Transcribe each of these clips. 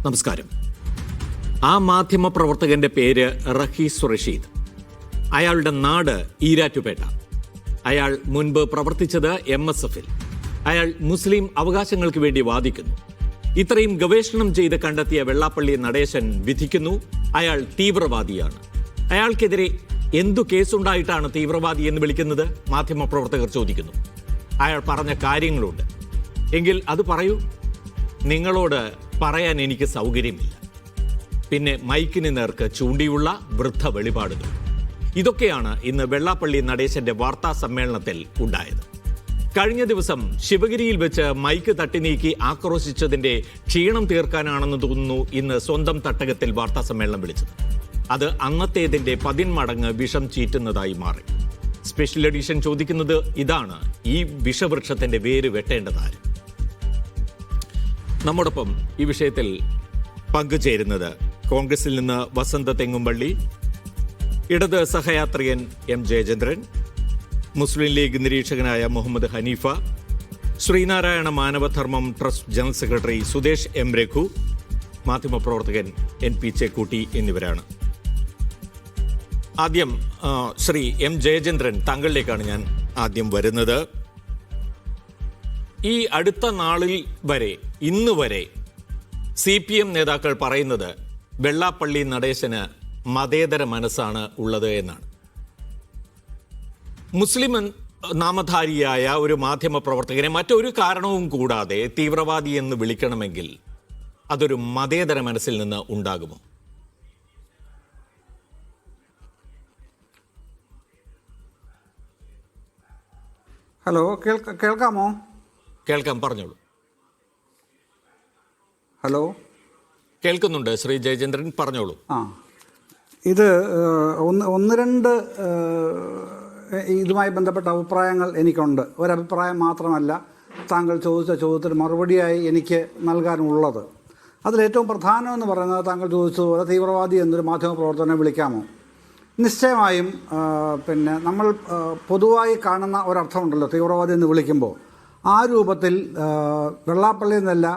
നമസ്കാരം. ആ മാധ്യമപ്രവർത്തകന്റെ പേര് റഹീസ് റഷീദ്. അയാളുടെ നാട് ഈരാറ്റുപേട്ട. അയാൾ മുൻപ് പ്രവർത്തിച്ചത് MSF-ൽ. അയാൾ മുസ്ലിം അവകാശങ്ങൾക്ക് വേണ്ടി വാദിക്കുന്നു. ഇത്രയും ഗവേഷണം ചെയ്ത് കണ്ടെത്തിയ വെള്ളാപ്പള്ളി നടേശൻ വിധിക്കുന്നു അയാൾ തീവ്രവാദിയാണ്. അയാൾക്കെതിരെ എന്തു കേസുണ്ടായിട്ടാണ് തീവ്രവാദി എന്ന് വിളിക്കുന്നത്? മാധ്യമപ്രവർത്തകർ ചോദിക്കുന്നു. അയാൾ പറഞ്ഞ കാര്യങ്ങളുണ്ട് എങ്കിൽ അത് പറയൂ. നിങ്ങളോട് പറയാൻ എനിക്ക് സൗകര്യമില്ല. പിന്നെ മൈക്കിന് നേർക്ക് ചൂണ്ടിയുള്ള വൃദ്ധ വെളിപാടുകൾ. ഇതൊക്കെയാണ് ഇന്ന് വെള്ളാപ്പള്ളി നടേശന്റെ വാർത്താ സമ്മേളനത്തിൽ ഉണ്ടായത്. കഴിഞ്ഞ ദിവസം ശിവഗിരിയിൽ വെച്ച് മൈക്ക് തട്ടി നീക്കി ആക്രോശിച്ചതിന്റെ ക്ഷീണം തീർക്കാനാണെന്ന് തോന്നുന്നു ഇന്ന് സ്വന്തം തട്ടകത്തിൽ വാർത്താ സമ്മേളനം വിളിച്ചത്. അത് അന്നത്തേതിന്റെ 10 മടങ്ങ് വിഷം ചീറ്റുന്നതായി മാറി. സ്പെഷ്യൽ എഡിഷൻ ചോദിക്കുന്നത് ഇതാണ്: ഈ വിഷവൃക്ഷത്തിന്റെ വേര് വെട്ടേണ്ടതാര്? നമ്മോടൊപ്പം ഈ വിഷയത്തിൽ പങ്കുചേരുന്നത് കോൺഗ്രസിൽ നിന്ന് വസന്ത തെങ്ങുംപള്ളി, ഇടത് സഹയാത്രികൻ M ജയചന്ദ്രൻ, മുസ്ലിം ലീഗ് നിരീക്ഷകനായ Muhammad Haneefa, Sreenarayana Manavadharmam trust general secretary Sudesh M Raghu, മാധ്യമപ്രവർത്തകൻ NP ചേക്കൂട്ടി എന്നിവരാണ്. ആദ്യം ശ്രീ M ജയചന്ദ്രൻ, താങ്കളിലേക്കാണ് ഞാൻ ആദ്യം വരുന്നത്. ഈ അടുത്ത നാളിൽ വരെ, ഇന്ന് വരെ CPM നേതാക്കൾ പറയുന്നത് വെള്ളാപ്പള്ളി നടേശന് മതേതര മനസ്സാണ് ഉള്ളത് എന്നാണ്. മുസ്ലിം നാമധാരിയായ ഒരു മാധ്യമ പ്രവർത്തകനെ മറ്റൊരു കാരണവും കൂടാതെ തീവ്രവാദി എന്ന് വിളിക്കണമെങ്കിൽ അതൊരു മതേതര മനസ്സിൽ നിന്ന് ഉണ്ടാകുമോ? ഹലോ, കേൾക്കാമോ? കേൾക്കാം, പറഞ്ഞോളൂ. ഹലോ, കേൾക്കുന്നുണ്ട് ശ്രീ ജയചന്ദ്രൻ, പറഞ്ഞോളൂ. ഇത് ഒന്ന് രണ്ട് ഇതുമായി ബന്ധപ്പെട്ട അഭിപ്രായങ്ങൾ എനിക്കുണ്ട്. ഒരഭിപ്രായം മാത്രമല്ല താങ്കൾ ചോദിച്ച ചോദ്യത്തിന് മറുപടിയായി എനിക്ക് നൽകാനുള്ളത്. അതിലേറ്റവും പ്രധാനമെന്ന് പറയുന്നത്, താങ്കൾ ചോദിച്ചതുപോലെ തീവ്രവാദി എന്നൊരു മാധ്യമപ്രവർത്തകനെ വിളിക്കാമോ? നിശ്ചയമായും നമ്മൾ പൊതുവായി കാണുന്ന ഒരർത്ഥമുണ്ടല്ലോ തീവ്രവാദി എന്ന് വിളിക്കുമ്പോൾ. ആ രൂപത്തിൽ വെള്ളാപ്പള്ളി എന്നല്ല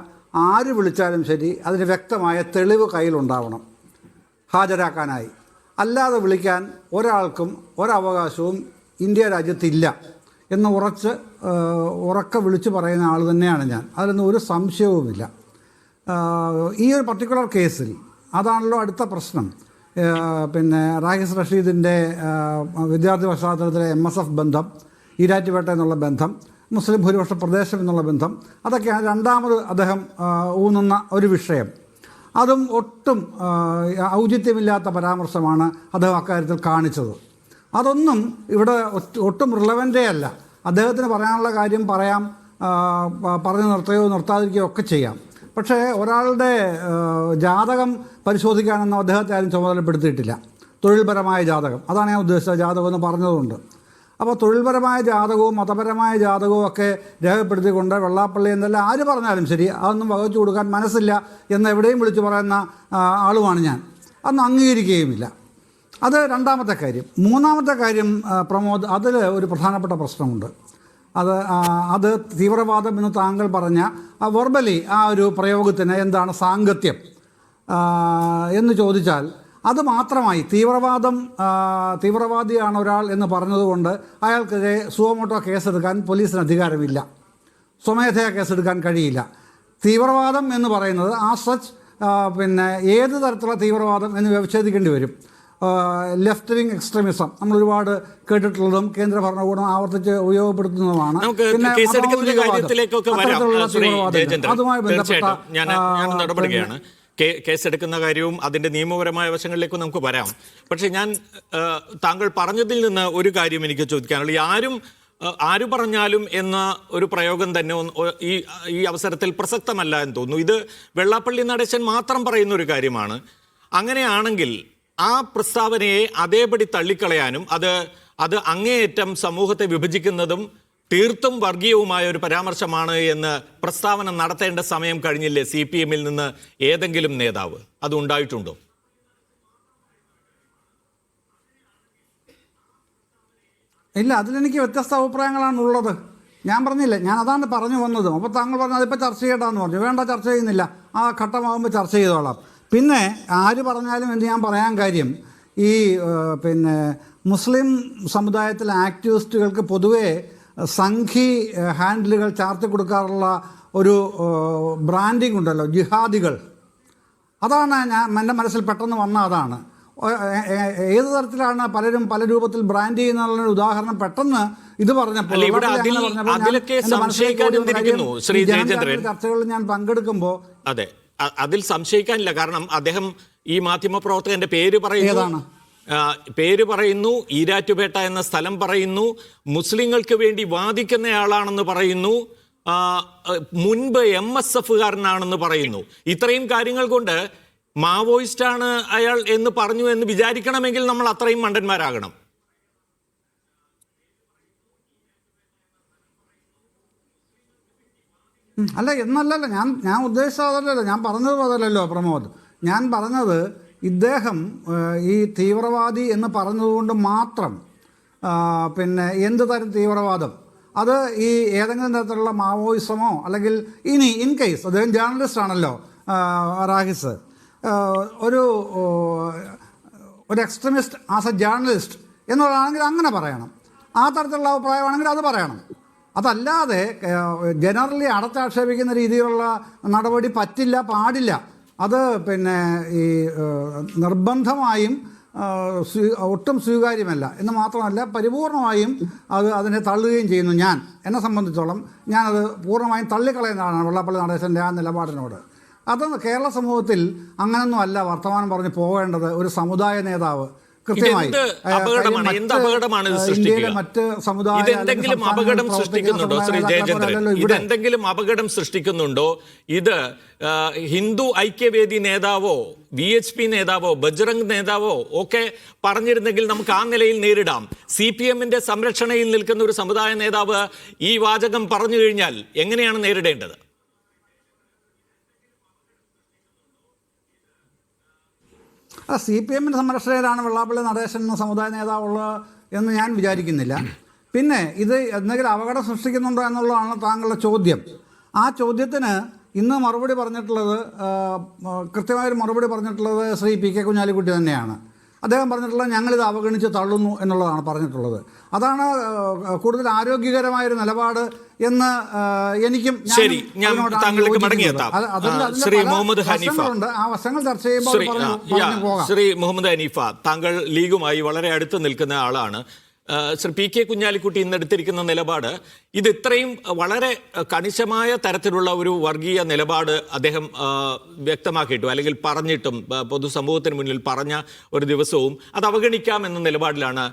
ആര് വിളിച്ചാലും ശരി, അതിന് വ്യക്തമായ തെളിവ് കയ്യിലുണ്ടാവണം ഹാജരാക്കാനായി. അല്ലാതെ വിളിക്കാൻ ഒരാൾക്കും ഒരവകാശവും ഇന്ത്യ രാജ്യത്തില്ല എന്ന് ഉറക്കെ വിളിച്ചു പറയുന്ന ആൾ തന്നെയാണ് ഞാൻ. അതിലൊന്നും ഒരു സംശയവുമില്ല. ഈ ഒരു പർട്ടിക്കുലർ കേസിൽ അതാണല്ലോ അടുത്ത പ്രശ്നം. റാഹിസ് റഷീദിൻ്റെ വിദ്യാർത്ഥി പശ്ചാത്തലത്തിലെ MSF ബന്ധം, ഈരാറ്റുപേട്ട എന്നുള്ള ബന്ധം, മുസ്ലിം ഭൂരിപക്ഷ പ്രദേശം എന്നുള്ള ബന്ധം, അതൊക്കെയാണ് രണ്ടാമത് അദ്ദേഹം ഊന്നുന്ന ഒരു വിഷയം. അതും ഒട്ടും ഔചിത്യമില്ലാത്ത പരാമർശമാണ് അദ്ദേഹം അക്കാര്യത്തിൽ കാണിച്ചത്. അതൊന്നും ഇവിടെ ഒട്ടും റിലവൻ്റേ അല്ല. അദ്ദേഹത്തിന് പറയാനുള്ള കാര്യം പറയാം, പറഞ്ഞു നിർത്തുകയോ നിർത്താതിരിക്കുകയോ ഒക്കെ ചെയ്യാം. പക്ഷേ ഒരാളുടെ ജാതകം പരിശോധിക്കാനൊന്നും അദ്ദേഹത്തെ ആരും ചുമതലപ്പെടുത്തിയിട്ടില്ല. തൊഴിൽപരമായ ജാതകം, അതാണ് ഞാൻ ഉദ്ദേശിച്ച ജാതകം എന്ന് പറഞ്ഞതുകൊണ്ട്. അപ്പോൾ തൊഴിൽപരമായ ജാതകവും മതപരമായ ജാതകവും ഒക്കെ രേഖപ്പെടുത്തിക്കൊണ്ട് വെള്ളാപ്പള്ളി എന്നല്ല ആര് പറഞ്ഞാലും ശരി, അതൊന്നും വകച്ചു കൊടുക്കാൻ മനസ്സില്ല എന്ന് എവിടെയും വിളിച്ചു പറയുന്ന ആളുമാണ് ഞാൻ. അതൊന്നും അംഗീകരിക്കുകയുമില്ല. അത് രണ്ടാമത്തെ കാര്യം. മൂന്നാമത്തെ കാര്യം പ്രമോദ്, അതിൽ ഒരു പ്രധാനപ്പെട്ട പ്രശ്നമുണ്ട്. അത് തീവ്രവാദം എന്ന് താങ്കൾ പറഞ്ഞ വെർബലി ആ ഒരു പ്രയോഗത്തിന് എന്താണ് സാങ്കത്യം എന്ന് ചോദിച്ചാൽ, അത് മാത്രമായി തീവ്രവാദിയാണ് ഒരാൾ എന്ന് പറഞ്ഞതുകൊണ്ട് അയാൾക്കെതിരെ സുവമോട്ടോ കേസെടുക്കാൻ പോലീസിന് അധികാരമില്ല, സ്വമേധയാ കേസെടുക്കാൻ കഴിയില്ല. തീവ്രവാദം എന്ന് പറയുന്നത് ആ സച്ച് ഏത് തരത്തിലുള്ള തീവ്രവാദം എന്ന് വ്യവച്ഛേദിക്കേണ്ടി വരും. ലെഫ്റ്റ് വിങ് എക്സ്ട്രീമിസം നമ്മൾ ഒരുപാട് കേട്ടിട്ടുള്ളതും കേന്ദ്ര ഭരണകൂടം ആവർത്തിച്ച് ഉപയോഗപ്പെടുത്തുന്നതുമാണ്. പിന്നെ അതുമായി ബന്ധപ്പെട്ട കേസെടുക്കുന്ന കാര്യവും അതിന്റെ നിയമപരമായ വശങ്ങളിലേക്കും നമുക്ക് വരാം. പക്ഷെ ഞാൻ താങ്കൾ പറഞ്ഞതിൽ നിന്ന് ഒരു കാര്യം എനിക്ക് ചോദിക്കാനുള്ളത്, ആര് പറഞ്ഞാലും എന്ന ഒരു പ്രയോഗം തന്നെ ഈ അവസരത്തിൽ പ്രസക്തമല്ല എന്ന് തോന്നുന്നു. ഇത് വെള്ളാപ്പള്ളി നടേശൻ മാത്രം പറയുന്ന ഒരു കാര്യമാണ്. അങ്ങനെയാണെങ്കിൽ ആ പ്രസ്താവനയെ അതേപടി തള്ളിക്കളയാനും അത് അങ്ങേയറ്റം സമൂഹത്തെ വിഭജിക്കുന്നതും തീർത്തും വർഗീയവുമായ ഒരു പരാമർശമാണ് എന്ന് പ്രസ്താവന നടത്തേണ്ട സമയം കഴിഞ്ഞില്ലേ CPM-ൽ നിന്ന് ഏതെങ്കിലും നേതാവ്? അത് ഉണ്ടായിട്ടുണ്ടോ? ഇല്ല, അതിലെനിക്ക് വ്യത്യസ്ത അഭിപ്രായങ്ങളാണുള്ളത്. ഞാൻ പറഞ്ഞില്ലേ, ഞാൻ അതാണ് പറഞ്ഞു വന്നതും. അപ്പോൾ താങ്കൾ പറഞ്ഞു അതിപ്പോൾ ചർച്ച ചെയ്യണ്ടെന്ന് പറഞ്ഞു. വേണ്ട, ചർച്ച ചെയ്യുന്നില്ല, ആ ഘട്ടമാകുമ്പോൾ ചർച്ച ചെയ്തോളാം. പിന്നെ ആര് പറഞ്ഞാലും എന്ന് ഞാൻ പറയാൻ കാര്യം, ഈ പിന്നെ മുസ്ലിം സമുദായത്തിലെ ആക്ടിവിസ്റ്റുകൾക്ക് പൊതുവേ സംഘി ഹാൻഡിലുകൾ ചാർത്തി കൊടുക്കാറുള്ള ഒരു ബ്രാൻഡിങ് ഉണ്ടല്ലോ, ജിഹാദികൾ. അതാണ് എൻ്റെ മനസ്സിൽ പെട്ടെന്ന് വന്ന അതാണ്. ഏത് തരത്തിലാണ് പലരും പല രൂപത്തിൽ ബ്രാൻഡ് ചെയ്യുന്ന ഉദാഹരണം പെട്ടെന്ന് ഇത് പറഞ്ഞപ്പോൾ ചർച്ചകളിൽ ഞാൻ പങ്കെടുക്കുമ്പോൾ അതെ, അതിൽ സംശയിക്കാനില്ല. കാരണം അദ്ദേഹം ഈ മാധ്യമപ്രവർത്തകന്റെ പേര് പറയുന്നു, ഈരാറ്റുപേട്ട എന്ന സ്ഥലം പറയുന്നു, മുസ്ലിങ്ങൾക്ക് വേണ്ടി വാദിക്കുന്നയാളാണെന്ന് പറയുന്നു, മുൻപ് MSF-കാരനാണെന്ന് പറയുന്നു. ഇത്രയും കാര്യങ്ങൾ കൊണ്ട് മാവോയിസ്റ്റാണ് അയാൾ എന്ന് പറഞ്ഞു എന്ന് വിചാരിക്കണമെങ്കിൽ നമ്മൾ അത്രയും മണ്ടന്മാരാകണം. അല്ല എന്നല്ലല്ലോ ഞാൻ ഉദ്ദേശിച്ചത് അതല്ലല്ലോ, ഞാൻ പറഞ്ഞത് അതല്ലല്ലോ പ്രമോദ്. ഞാൻ പറഞ്ഞത് ഇദ്ദേഹം ഈ തീവ്രവാദി എന്ന് പറഞ്ഞതുകൊണ്ട് മാത്രം പിന്നെ എന്ത് തരം തീവ്രവാദം, അത് ഈ ഏതെങ്കിലും തരത്തിലുള്ള മാവോയിസമോ അല്ലെങ്കിൽ ഇനി ഇൻ കേസ് അദ്ദേഹം ജേർണലിസ്റ്റ് ആണല്ലോ റാഹിസ്, ഒരു എക്സ്ട്രീമിസ്റ്റ് ആസ് എ ജേർണലിസ്റ്റ് എന്നുള്ളതാണെങ്കിൽ അങ്ങനെ പറയണം. ആ തരത്തിലുള്ള അഭിപ്രായമാണെങ്കിൽ അത് പറയണം. അതല്ലാതെ ജനറലി അടച്ചാക്ഷേപിക്കുന്ന രീതിയിലുള്ള നടപടി പറ്റില്ല, പാടില്ല. അത് പിന്നെ ഈ നിർബന്ധമായും ഒട്ടും സ്വീകാര്യമല്ല എന്ന് മാത്രമല്ല, പരിപൂർണമായും അതിനെ തള്ളുകയും ചെയ്യുന്നു. എന്നെ സംബന്ധിച്ചോളം ഞാനത് പൂർണ്ണമായും തള്ളിക്കളയുന്നതാണ് വെള്ളാപ്പള്ളി നടേശൻ്റെ ആ നിലപാടിനോട്. അതൊന്ന് കേരള സമൂഹത്തിൽ അങ്ങനൊന്നും അല്ല വർത്തമാനം പറഞ്ഞ് പോകേണ്ടത്. ഒരു സമുദായ നേതാവ് കൃത്യമായി ഇന്ത്യയിലെ മറ്റ് ഇതെന്തെങ്കിലും അപകടം സൃഷ്ടിക്കുന്നുണ്ടോ ശ്രീ ജയചന്ദ്രൻ? ഇതെന്തെങ്കിലും അപകടം സൃഷ്ടിക്കുന്നുണ്ടോ? ഇത് ഹിന്ദു ഐക്യവേദി നേതാവോ VHP നേതാവോ ബജ്രംഗ് നേതാവോ ഒക്കെ പറഞ്ഞിരുന്നെങ്കിൽ നമുക്ക് ആ നിലയിൽ നേരിടാം. CPM-ന്റെ സംരക്ഷണയിൽ നിൽക്കുന്ന ഒരു സമുദായ നേതാവ് ഈ വാചകം പറഞ്ഞു കഴിഞ്ഞാൽ എങ്ങനെയാണ് നേരിടേണ്ടത്? CPM-ന്റെ സംരക്ഷണയിലാണ് വെള്ളാപ്പള്ളി നടേശൻ എന്ന സമുദായ നേതാവുള്ളത് എന്ന് ഞാൻ വിചാരിക്കുന്നില്ല. പിന്നെ ഇത് എന്തെങ്കിലും അപകടം സൃഷ്ടിക്കുന്നുണ്ടോ എന്നുള്ളതാണ് താങ്കളുടെ ചോദ്യം. ആ ചോദ്യത്തിന് ഇന്ന് മറുപടി പറഞ്ഞിട്ടുള്ളത്, കൃത്യമായൊരു മറുപടി പറഞ്ഞിട്ടുള്ളത് ശ്രീ PK കുഞ്ഞാലിക്കുട്ടി തന്നെയാണ്. അദ്ദേഹം പറഞ്ഞിട്ടുള്ളത് ഞങ്ങളിത് അവഗണിച്ച് തള്ളുന്നു എന്നുള്ളതാണ് പറഞ്ഞിട്ടുള്ളത്. അതാണ് കൂടുതൽ ആരോഗ്യകരമായൊരു നിലപാട് എന്ന് എനിക്കും ആ വശങ്ങൾ ചർച്ച ചെയ്യുമ്പോൾ ശ്രീ മുഹമ്മദ് ഹനീഫ, താങ്കൾ ലീഗുമായി വളരെ അടുത്ത് നിൽക്കുന്ന ആളാണ്. ശ്രീ PK കുഞ്ഞാലിക്കുട്ടി ഇന്നെടുത്തിരിക്കുന്ന നിലപാട് ഇത് ഇത്രയും വളരെ കണിശമായ തരത്തിലുള്ള ഒരു വർഗീയ നിലപാട് അദ്ദേഹം വ്യക്തമാക്കിയിട്ടും അല്ലെങ്കിൽ പറഞ്ഞിട്ടും പൊതുസമൂഹത്തിന് മുന്നിൽ പറഞ്ഞ ഒരു ദിവസവും അത് അവഗണിക്കാം എന്ന നിലപാടിലാണ്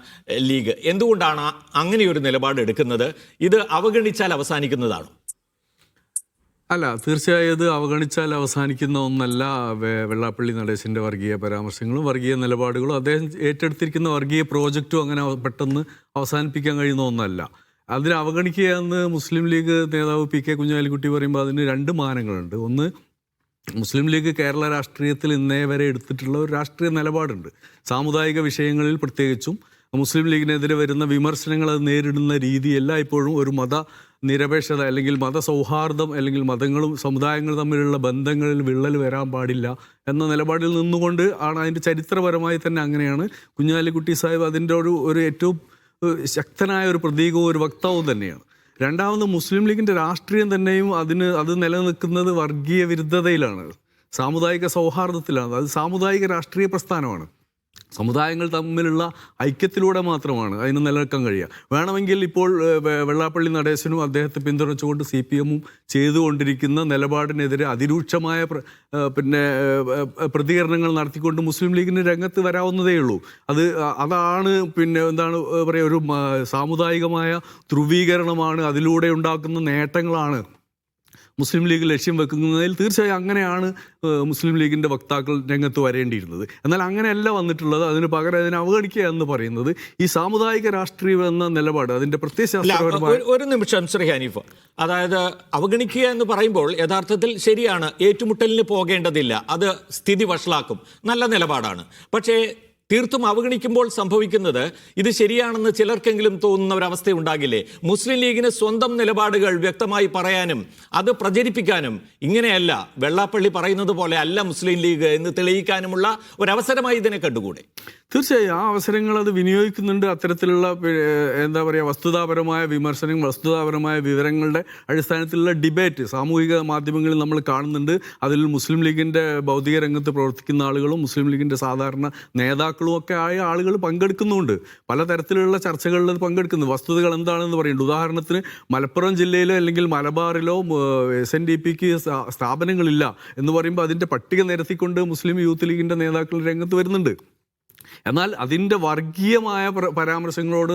ലീഗ്. എന്തുകൊണ്ടാണ് അങ്ങനെയൊരു നിലപാട് എടുക്കുന്നത്? ഇത് അവഗണിച്ചാൽ അവസാനിക്കുന്നതാണ്? അല്ല, തീർച്ചയായും ഇത് അവഗണിച്ചാൽ അവസാനിക്കുന്ന ഒന്നല്ല. വെള്ളാപ്പള്ളി നടേശൻ്റെ വർഗീയ പരാമർശങ്ങളും വർഗീയ നിലപാടുകളും അദ്ദേഹം ഏറ്റെടുത്തിരിക്കുന്ന വർഗീയ പ്രോജക്റ്റും അങ്ങനെ പെട്ടെന്ന് അവസാനിപ്പിക്കാൻ കഴിയുന്ന ഒന്നല്ല. അതിനെ അവഗണിക്കുക എന്ന് മുസ്ലിം ലീഗ് നേതാവ് PK കുഞ്ഞാലിക്കുട്ടി പറയുമ്പോൾ അതിന് രണ്ട് മാനങ്ങളുണ്ട്. ഒന്ന്, മുസ്ലിം ലീഗ് കേരള രാഷ്ട്രീയത്തിൽ ഇന്നേ വരെ എടുത്തിട്ടുള്ള ഒരു രാഷ്ട്രീയ നിലപാടുണ്ട്. സാമുദായിക വിഷയങ്ങളിൽ പ്രത്യേകിച്ചും മുസ്ലിം ലീഗിനെതിരെ വരുന്ന വിമർശനങ്ങൾ അത് നേരിടുന്ന രീതിയല്ല ഇപ്പോഴും ഒരു മത നിരപേക്ഷത അല്ലെങ്കിൽ മതസൗഹാർദ്ദം അല്ലെങ്കിൽ മതങ്ങളും സമുദായങ്ങളും തമ്മിലുള്ള ബന്ധങ്ങളിൽ വിള്ളൽ വരാൻ പാടില്ല എന്ന നിലപാടിൽ നിന്നുകൊണ്ട് ആണ്. അതിൻ്റെ ചരിത്രപരമായി തന്നെ അങ്ങനെയാണ്. കുഞ്ഞാലിക്കുട്ടി സാഹിബ് അതിൻ്റെ ഒരു ഏറ്റവും ശക്തനായ ഒരു പ്രതീകവും ഒരു വക്താവും തന്നെയാണ്. രണ്ടാമത്, മുസ്ലിം ലീഗിൻ്റെ രാഷ്ട്രീയം തന്നെയും അത് നിലനിൽക്കുന്നത് വർഗീയ വിരുദ്ധതയിലാണ്, സാമുദായിക സൗഹാർദ്ദത്തിലാണ്. അത് സാമുദായിക രാഷ്ട്രീയ പ്രസ്ഥാനമാണ്. സമുദായങ്ങൾ തമ്മിലുള്ള ഐക്യത്തിലൂടെ മാത്രമാണ് അതിന് നിലനിൽക്കാൻ കഴിയുക. വേണമെങ്കിൽ ഇപ്പോൾ വെള്ളാപ്പള്ളി നടേശനും അദ്ദേഹത്തെ പിന്തുണച്ചുകൊണ്ട് CPM-ഉം ചെയ്തുകൊണ്ടിരിക്കുന്ന നിലപാടിനെതിരെ അതിരൂക്ഷമായ പ്രതികരണങ്ങൾ നടത്തിക്കൊണ്ട് മുസ്ലിം ലീഗിന് രംഗത്ത് വരാവുന്നതേ ഉള്ളൂ. അതാണ് എന്താണ് പറയുക, ഒരു സാമുദായികമായ ധ്രുവീകരണമാണ്, അതിലൂടെ ഉണ്ടാക്കുന്ന നേട്ടങ്ങളാണ് മുസ്ലിം ലീഗ് ലക്ഷ്യം വെക്കുന്നതിൽ. തീർച്ചയായും അങ്ങനെയാണ് മുസ്ലിം ലീഗിൻ്റെ വക്താക്കൾ രംഗത്ത് വരേണ്ടിയിരുന്നത്. എന്നാൽ അങ്ങനെയല്ല വന്നിട്ടുള്ളത്. അതിന് പകരം അതിനെ അവഗണിക്കുക എന്ന് പറയുന്നത് ഈ സാമുദായിക രാഷ്ട്രീയം എന്ന നിലപാട് അതിൻ്റെ പ്രത്യയശാസ്ത്രപരമായ ഒരു നിമിഷം ശ്രീ ഹനീഫ, അതായത് അവഗണിക്കുക എന്ന് പറയുമ്പോൾ യഥാർത്ഥത്തിൽ ശരിയാണ്, ഏറ്റുമുട്ടലിന് പോകേണ്ടതില്ല, അത് സ്ഥിതി വഷളാക്കും, നല്ല നിലപാടാണ്. പക്ഷേ തീർത്തും അവഗണിക്കുമ്പോൾ സംഭവിക്കുന്നത് ഇത് ശരിയാണെന്ന് ചിലർക്കെങ്കിലും തോന്നുന്ന ഒരവസ്ഥ ഉണ്ടാകില്ലേ? മുസ്ലിം ലീഗിന് സ്വന്തം നിലപാടുകൾ വ്യക്തമായി പറയാനും അത് പ്രചരിപ്പിക്കാനും, ഇങ്ങനെയല്ല വെള്ളാപ്പള്ളി പറയുന്നത് പോലെ അല്ല മുസ്ലിം ലീഗ് എന്ന് തെളിയിക്കാനുമുള്ള ഒരവസരമായി ഇതിനെ കണ്ടുകൂടെ? തീർച്ചയായും ആ അവസരങ്ങൾ അത് വിനിയോഗിക്കുന്നുണ്ട്. അത്തരത്തിലുള്ള എന്താ പറയുക, വസ്തുതാപരമായ വിമർശനം, വസ്തുതാപരമായ വിവരങ്ങളുടെ അടിസ്ഥാനത്തിലുള്ള ഡിബേറ്റ് സാമൂഹിക മാധ്യമങ്ങളിൽ നമ്മൾ കാണുന്നുണ്ട്. അതിൽ മുസ്ലിം ലീഗിൻ്റെ ഭൗതിക രംഗത്ത് പ്രവർത്തിക്കുന്ന ആളുകളും മുസ്ലിം ലീഗിൻ്റെ സാധാരണ നേതാക്കളും ഒക്കെ ആയ ആളുകൾ പങ്കെടുക്കുന്നുണ്ട്. പലതരത്തിലുള്ള ചർച്ചകളിൽ പങ്കെടുക്കുന്നു. വസ്തുതകൾ എന്താണെന്ന് പറയുന്നുണ്ട്. ഉദാഹരണത്തിന് മലപ്പുറം ജില്ലയിലോ അല്ലെങ്കിൽ മലബാറിലോ SNDPക്ക് സ്ഥാപനങ്ങളില്ല എന്ന് പറയുമ്പോൾ അതിൻ്റെ പട്ടിക നിരത്തിക്കൊണ്ട് മുസ്ലിം യൂത്ത് ലീഗിൻ്റെ നേതാക്കൾ രംഗത്ത് വരുന്നുണ്ട്. എന്നാൽ അതിൻ്റെ വർഗീയമായ പരാമർശങ്ങളോട്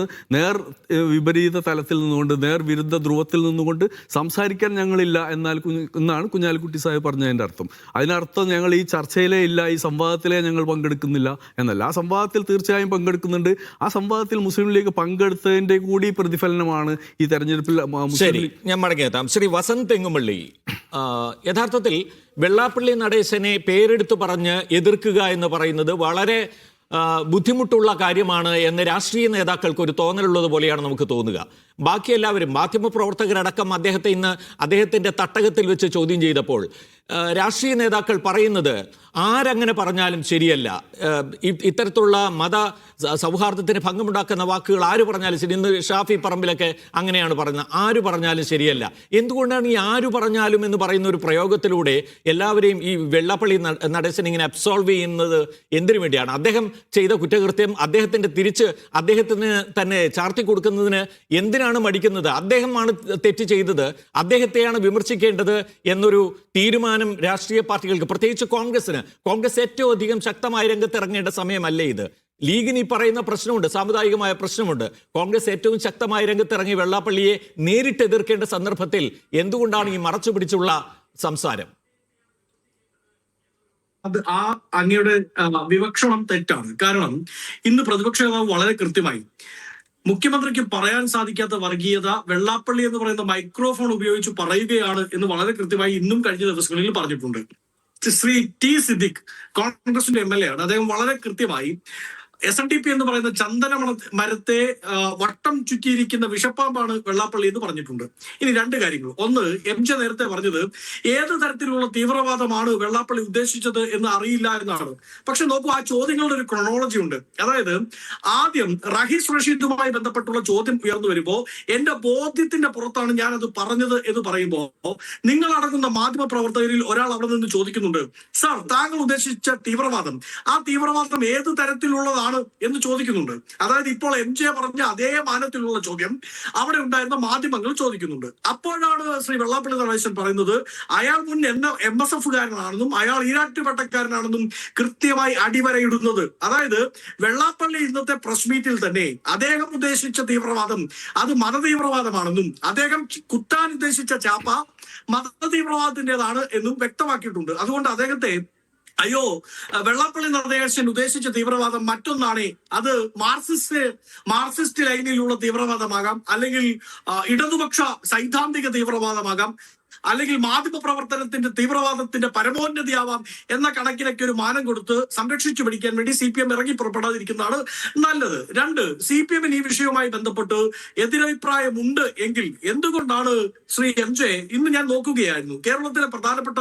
വിപരീത തലത്തിൽ നിന്നുകൊണ്ട്, വിരുദ്ധ ധ്രുവത്തിൽ നിന്നുകൊണ്ട് സംസാരിക്കാൻ ഞങ്ങളില്ല എന്നാണ് കുഞ്ഞാലിക്കുട്ടി സാഹിബ് പറഞ്ഞതിൻ്റെ അർത്ഥം. അതിനർത്ഥം ഞങ്ങൾ ഈ ചർച്ചയിലേ ഇല്ല, ഈ സംവാദത്തിലേ ഞങ്ങൾ പങ്കെടുക്കുന്നില്ല എന്നല്ല. ആ സംവാദത്തിൽ തീർച്ചയായും പങ്കെടുക്കുന്നുണ്ട്. ആ സംവാദത്തിൽ മുസ്ലിം ലീഗ് പങ്കെടുത്തതിൻ്റെ കൂടി പ്രതിഫലനമാണ് ഈ തെരഞ്ഞെടുപ്പിൽ. ശരി, ഞാൻ മടങ്ങിയെത്താം. ശ്രീ വസന്ത് തെങ്ങുമള്ളി, യഥാർത്ഥത്തിൽ വെള്ളാപ്പള്ളി നടേശനെ പേരെടുത്ത് പറഞ്ഞ് എതിർക്കുക എന്ന് പറയുന്നത് വളരെ ബുദ്ധിമുട്ടുള്ള കാര്യമാണ് എന്ന് രാഷ്ട്രീയ നേതാക്കൾക്ക് ഒരു തോന്നലുള്ളത് പോലെയാണ് നമുക്ക് തോന്നുക. ബാക്കി എല്ലാവരും, മാധ്യമപ്രവർത്തകരടക്കം അദ്ദേഹത്തിൻ്റെ തട്ടകത്തിൽ വെച്ച് ചോദ്യം ചെയ്തപ്പോൾ രാഷ്ട്രീയ നേതാക്കൾ പറയുന്നത് ആരങ്ങനെ പറഞ്ഞാലും ശരിയല്ല, ഇത്തരത്തിലുള്ള മത സൗഹാർദ്ദത്തിന് ഭംഗമുണ്ടാക്കുന്ന വാക്കുകൾ ആര് പറഞ്ഞാലും ശരി. ഇന്ന് ഷാഫി പറമ്പിലൊക്കെ അങ്ങനെയാണ് പറയുന്നത്, ആര് പറഞ്ഞാലും ശരിയല്ല. എന്തുകൊണ്ടാണ് ഈ ആര് പറഞ്ഞാലും എന്ന് പറയുന്ന ഒരു പ്രയോഗത്തിലൂടെ എല്ലാവരെയും ഈ വെള്ളാപ്പള്ളി നടേശൻ ഇങ്ങനെ അബ്സോൾവ് ചെയ്യുന്നത് എന്തിനു വേണ്ടിയാണ്? അദ്ദേഹം ചെയ്ത കുറ്റകൃത്യം അദ്ദേഹത്തിന് തന്നെ ചാർത്തി കൊടുക്കുന്നതിന് എന്തിനാണ് മടിക്കുന്നത്? അദ്ദേഹമാണ് തെറ്റ് ചെയ്തത്, അദ്ദേഹത്തെയാണ് വിമർശിക്കേണ്ടത് എന്നൊരു തീരുമാനം രാഷ്ട്രീയ പാർട്ടികൾക്ക്, പ്രത്യേകിച്ച് കോൺഗ്രസ് ഏറ്റവും അധികം ശക്തമായ രംഗത്ത് ഇറങ്ങേണ്ട സമയമല്ലേ ഇത്? ലീഗിന് ഈ പറയുന്ന പ്രശ്നമുണ്ട്, സാമുദായികമായ പ്രശ്നമുണ്ട്. കോൺഗ്രസ് ഏറ്റവും ശക്തമായ രംഗത്തിറങ്ങി വെള്ളാപ്പള്ളിയെ നേരിട്ട് എതിർക്കേണ്ട സന്ദർഭത്തിൽ എന്തുകൊണ്ടാണ് ഈ മറച്ചു പിടിച്ചുള്ള സംസാരം? അത് അങ്ങയുടെ വിവക്ഷണം തെറ്റാണ്. കാരണം ഇന്ന് പ്രതിപക്ഷ നേതാവ് വളരെ കൃത്യമായി മുഖ്യമന്ത്രിക്ക് പറയാൻ സാധിക്കാത്ത വർഗീയത വെള്ളാപ്പള്ളി എന്ന് പറയുന്ന മൈക്രോഫോൺ ഉപയോഗിച്ച് പറയുകയാണ് എന്ന് വളരെ കൃത്യമായി ഇന്നും കഴിഞ്ഞ ദിവസങ്ങളിൽ പറഞ്ഞിട്ടുണ്ട്. ശ്രീ ടി സിദ്ദിഖ് കോൺഗ്രസിന്റെ MLA ആണ്. അദ്ദേഹം വളരെ കൃത്യമായി SNDP എന്ന് പറയുന്ന ചന്ദന മരത്തെ വട്ടം ചുറ്റിയിരിക്കുന്ന വിഷപ്പാമ്പാണ് വെള്ളാപ്പള്ളി എന്ന് പറഞ്ഞിട്ടുണ്ട്. ഇനി രണ്ട് കാര്യങ്ങൾ. ഒന്ന്, MJ നേരത്തെ പറഞ്ഞത് ഏത് തരത്തിലുള്ള തീവ്രവാദമാണ് വെള്ളാപ്പള്ളി ഉദ്ദേശിച്ചത് എന്ന് അറിയില്ല എന്നാണ്. പക്ഷെ നോക്കൂ, ആ ചോദ്യങ്ങളുടെ ഒരു ക്രോണോളജി ഉണ്ട്. അതായത് ആദ്യം റഹീസ് റഷീദുമായി ബന്ധപ്പെട്ടുള്ള ചോദ്യം ഉയർന്നു വരുമ്പോൾ എന്റെ ബോധ്യത്തിന്റെ പുറത്താണ് ഞാനത് പറഞ്ഞത് എന്ന് പറയുമ്പോൾ നിങ്ങളടങ്ങുന്ന മാധ്യമ പ്രവർത്തകരിൽ ഒരാൾ അവിടെ നിന്ന് ചോദിക്കുന്നുണ്ട്, സാർ താങ്കൾ ഉദ്ദേശിച്ച തീവ്രവാദം, ആ തീവ്രവാദം ഏത് തരത്തിലുള്ളതാണ് എന്ന് ചോദിക്കുന്നുണ്ട്. അതായത് ഇപ്പോൾ MJ പറഞ്ഞ അതേ മാനത്തിലുള്ള ചോദ്യം അവിടെ ഉണ്ടായിരുന്ന മാധ്യമങ്ങൾ ചോദിക്കുന്നുണ്ട്. അപ്പോഴാണ് ശ്രീ വെള്ളാപ്പള്ളി നടേശൻ പറയുന്നത് അയാൾ മുൻ MSF-കാരനാണെന്നും അയാൾ ഈരാറ്റുപേട്ടക്കാരനാണെന്നും കൃത്യമായി അടിവരയിടുന്നത്. അതായത് വെള്ളാപ്പള്ളി ഇന്നത്തെ പ്രസ് മീറ്റിൽ തന്നെ അദ്ദേഹം ഉദ്ദേശിച്ച തീവ്രവാദം അത് മതതീവ്രവാദമാണെന്നും അദ്ദേഹം കുത്താൻ ഉദ്ദേശിച്ച ചാപ്പ മതതീവ്രവാദത്തിൻ്റെതാണ് എന്നും വ്യക്തമാക്കിയിട്ടുണ്ട്. അതുകൊണ്ട് അദ്ദേഹത്തെ വെള്ളാപ്പള്ളി നടേശൻ ഉദ്ദേശിച്ച തീവ്രവാദം മറ്റൊന്നാണ്, അത് മാർക്സിസ്റ്റ് ലൈനിലുള്ള തീവ്രവാദമാകാം, അല്ലെങ്കിൽ ഇടതുപക്ഷ സൈദ്ധാന്തിക തീവ്രവാദമാകാം, അല്ലെങ്കിൽ മാധ്യമ പ്രവർത്തനത്തിന്റെ തീവ്രവാദത്തിന്റെ പരമോന്നതിയാവാം എന്ന കണക്കിനൊക്കെ ഒരു മാനം കൊടുത്ത് സംരക്ഷിച്ചു പിടിക്കാൻ വേണ്ടി CPM ഇറങ്ങി പുറപ്പെടാതിരിക്കുന്നതാണ് നല്ലത്. രണ്ട്, CPM-ന് ഈ വിഷയവുമായി ബന്ധപ്പെട്ട് എതിരഭിപ്രായമുണ്ട് എങ്കിൽ എന്തുകൊണ്ടാണ് ശ്രീ MJ, ഇന്ന് ഞാൻ നോക്കുകയായിരുന്നു, കേരളത്തിലെ പ്രധാനപ്പെട്ട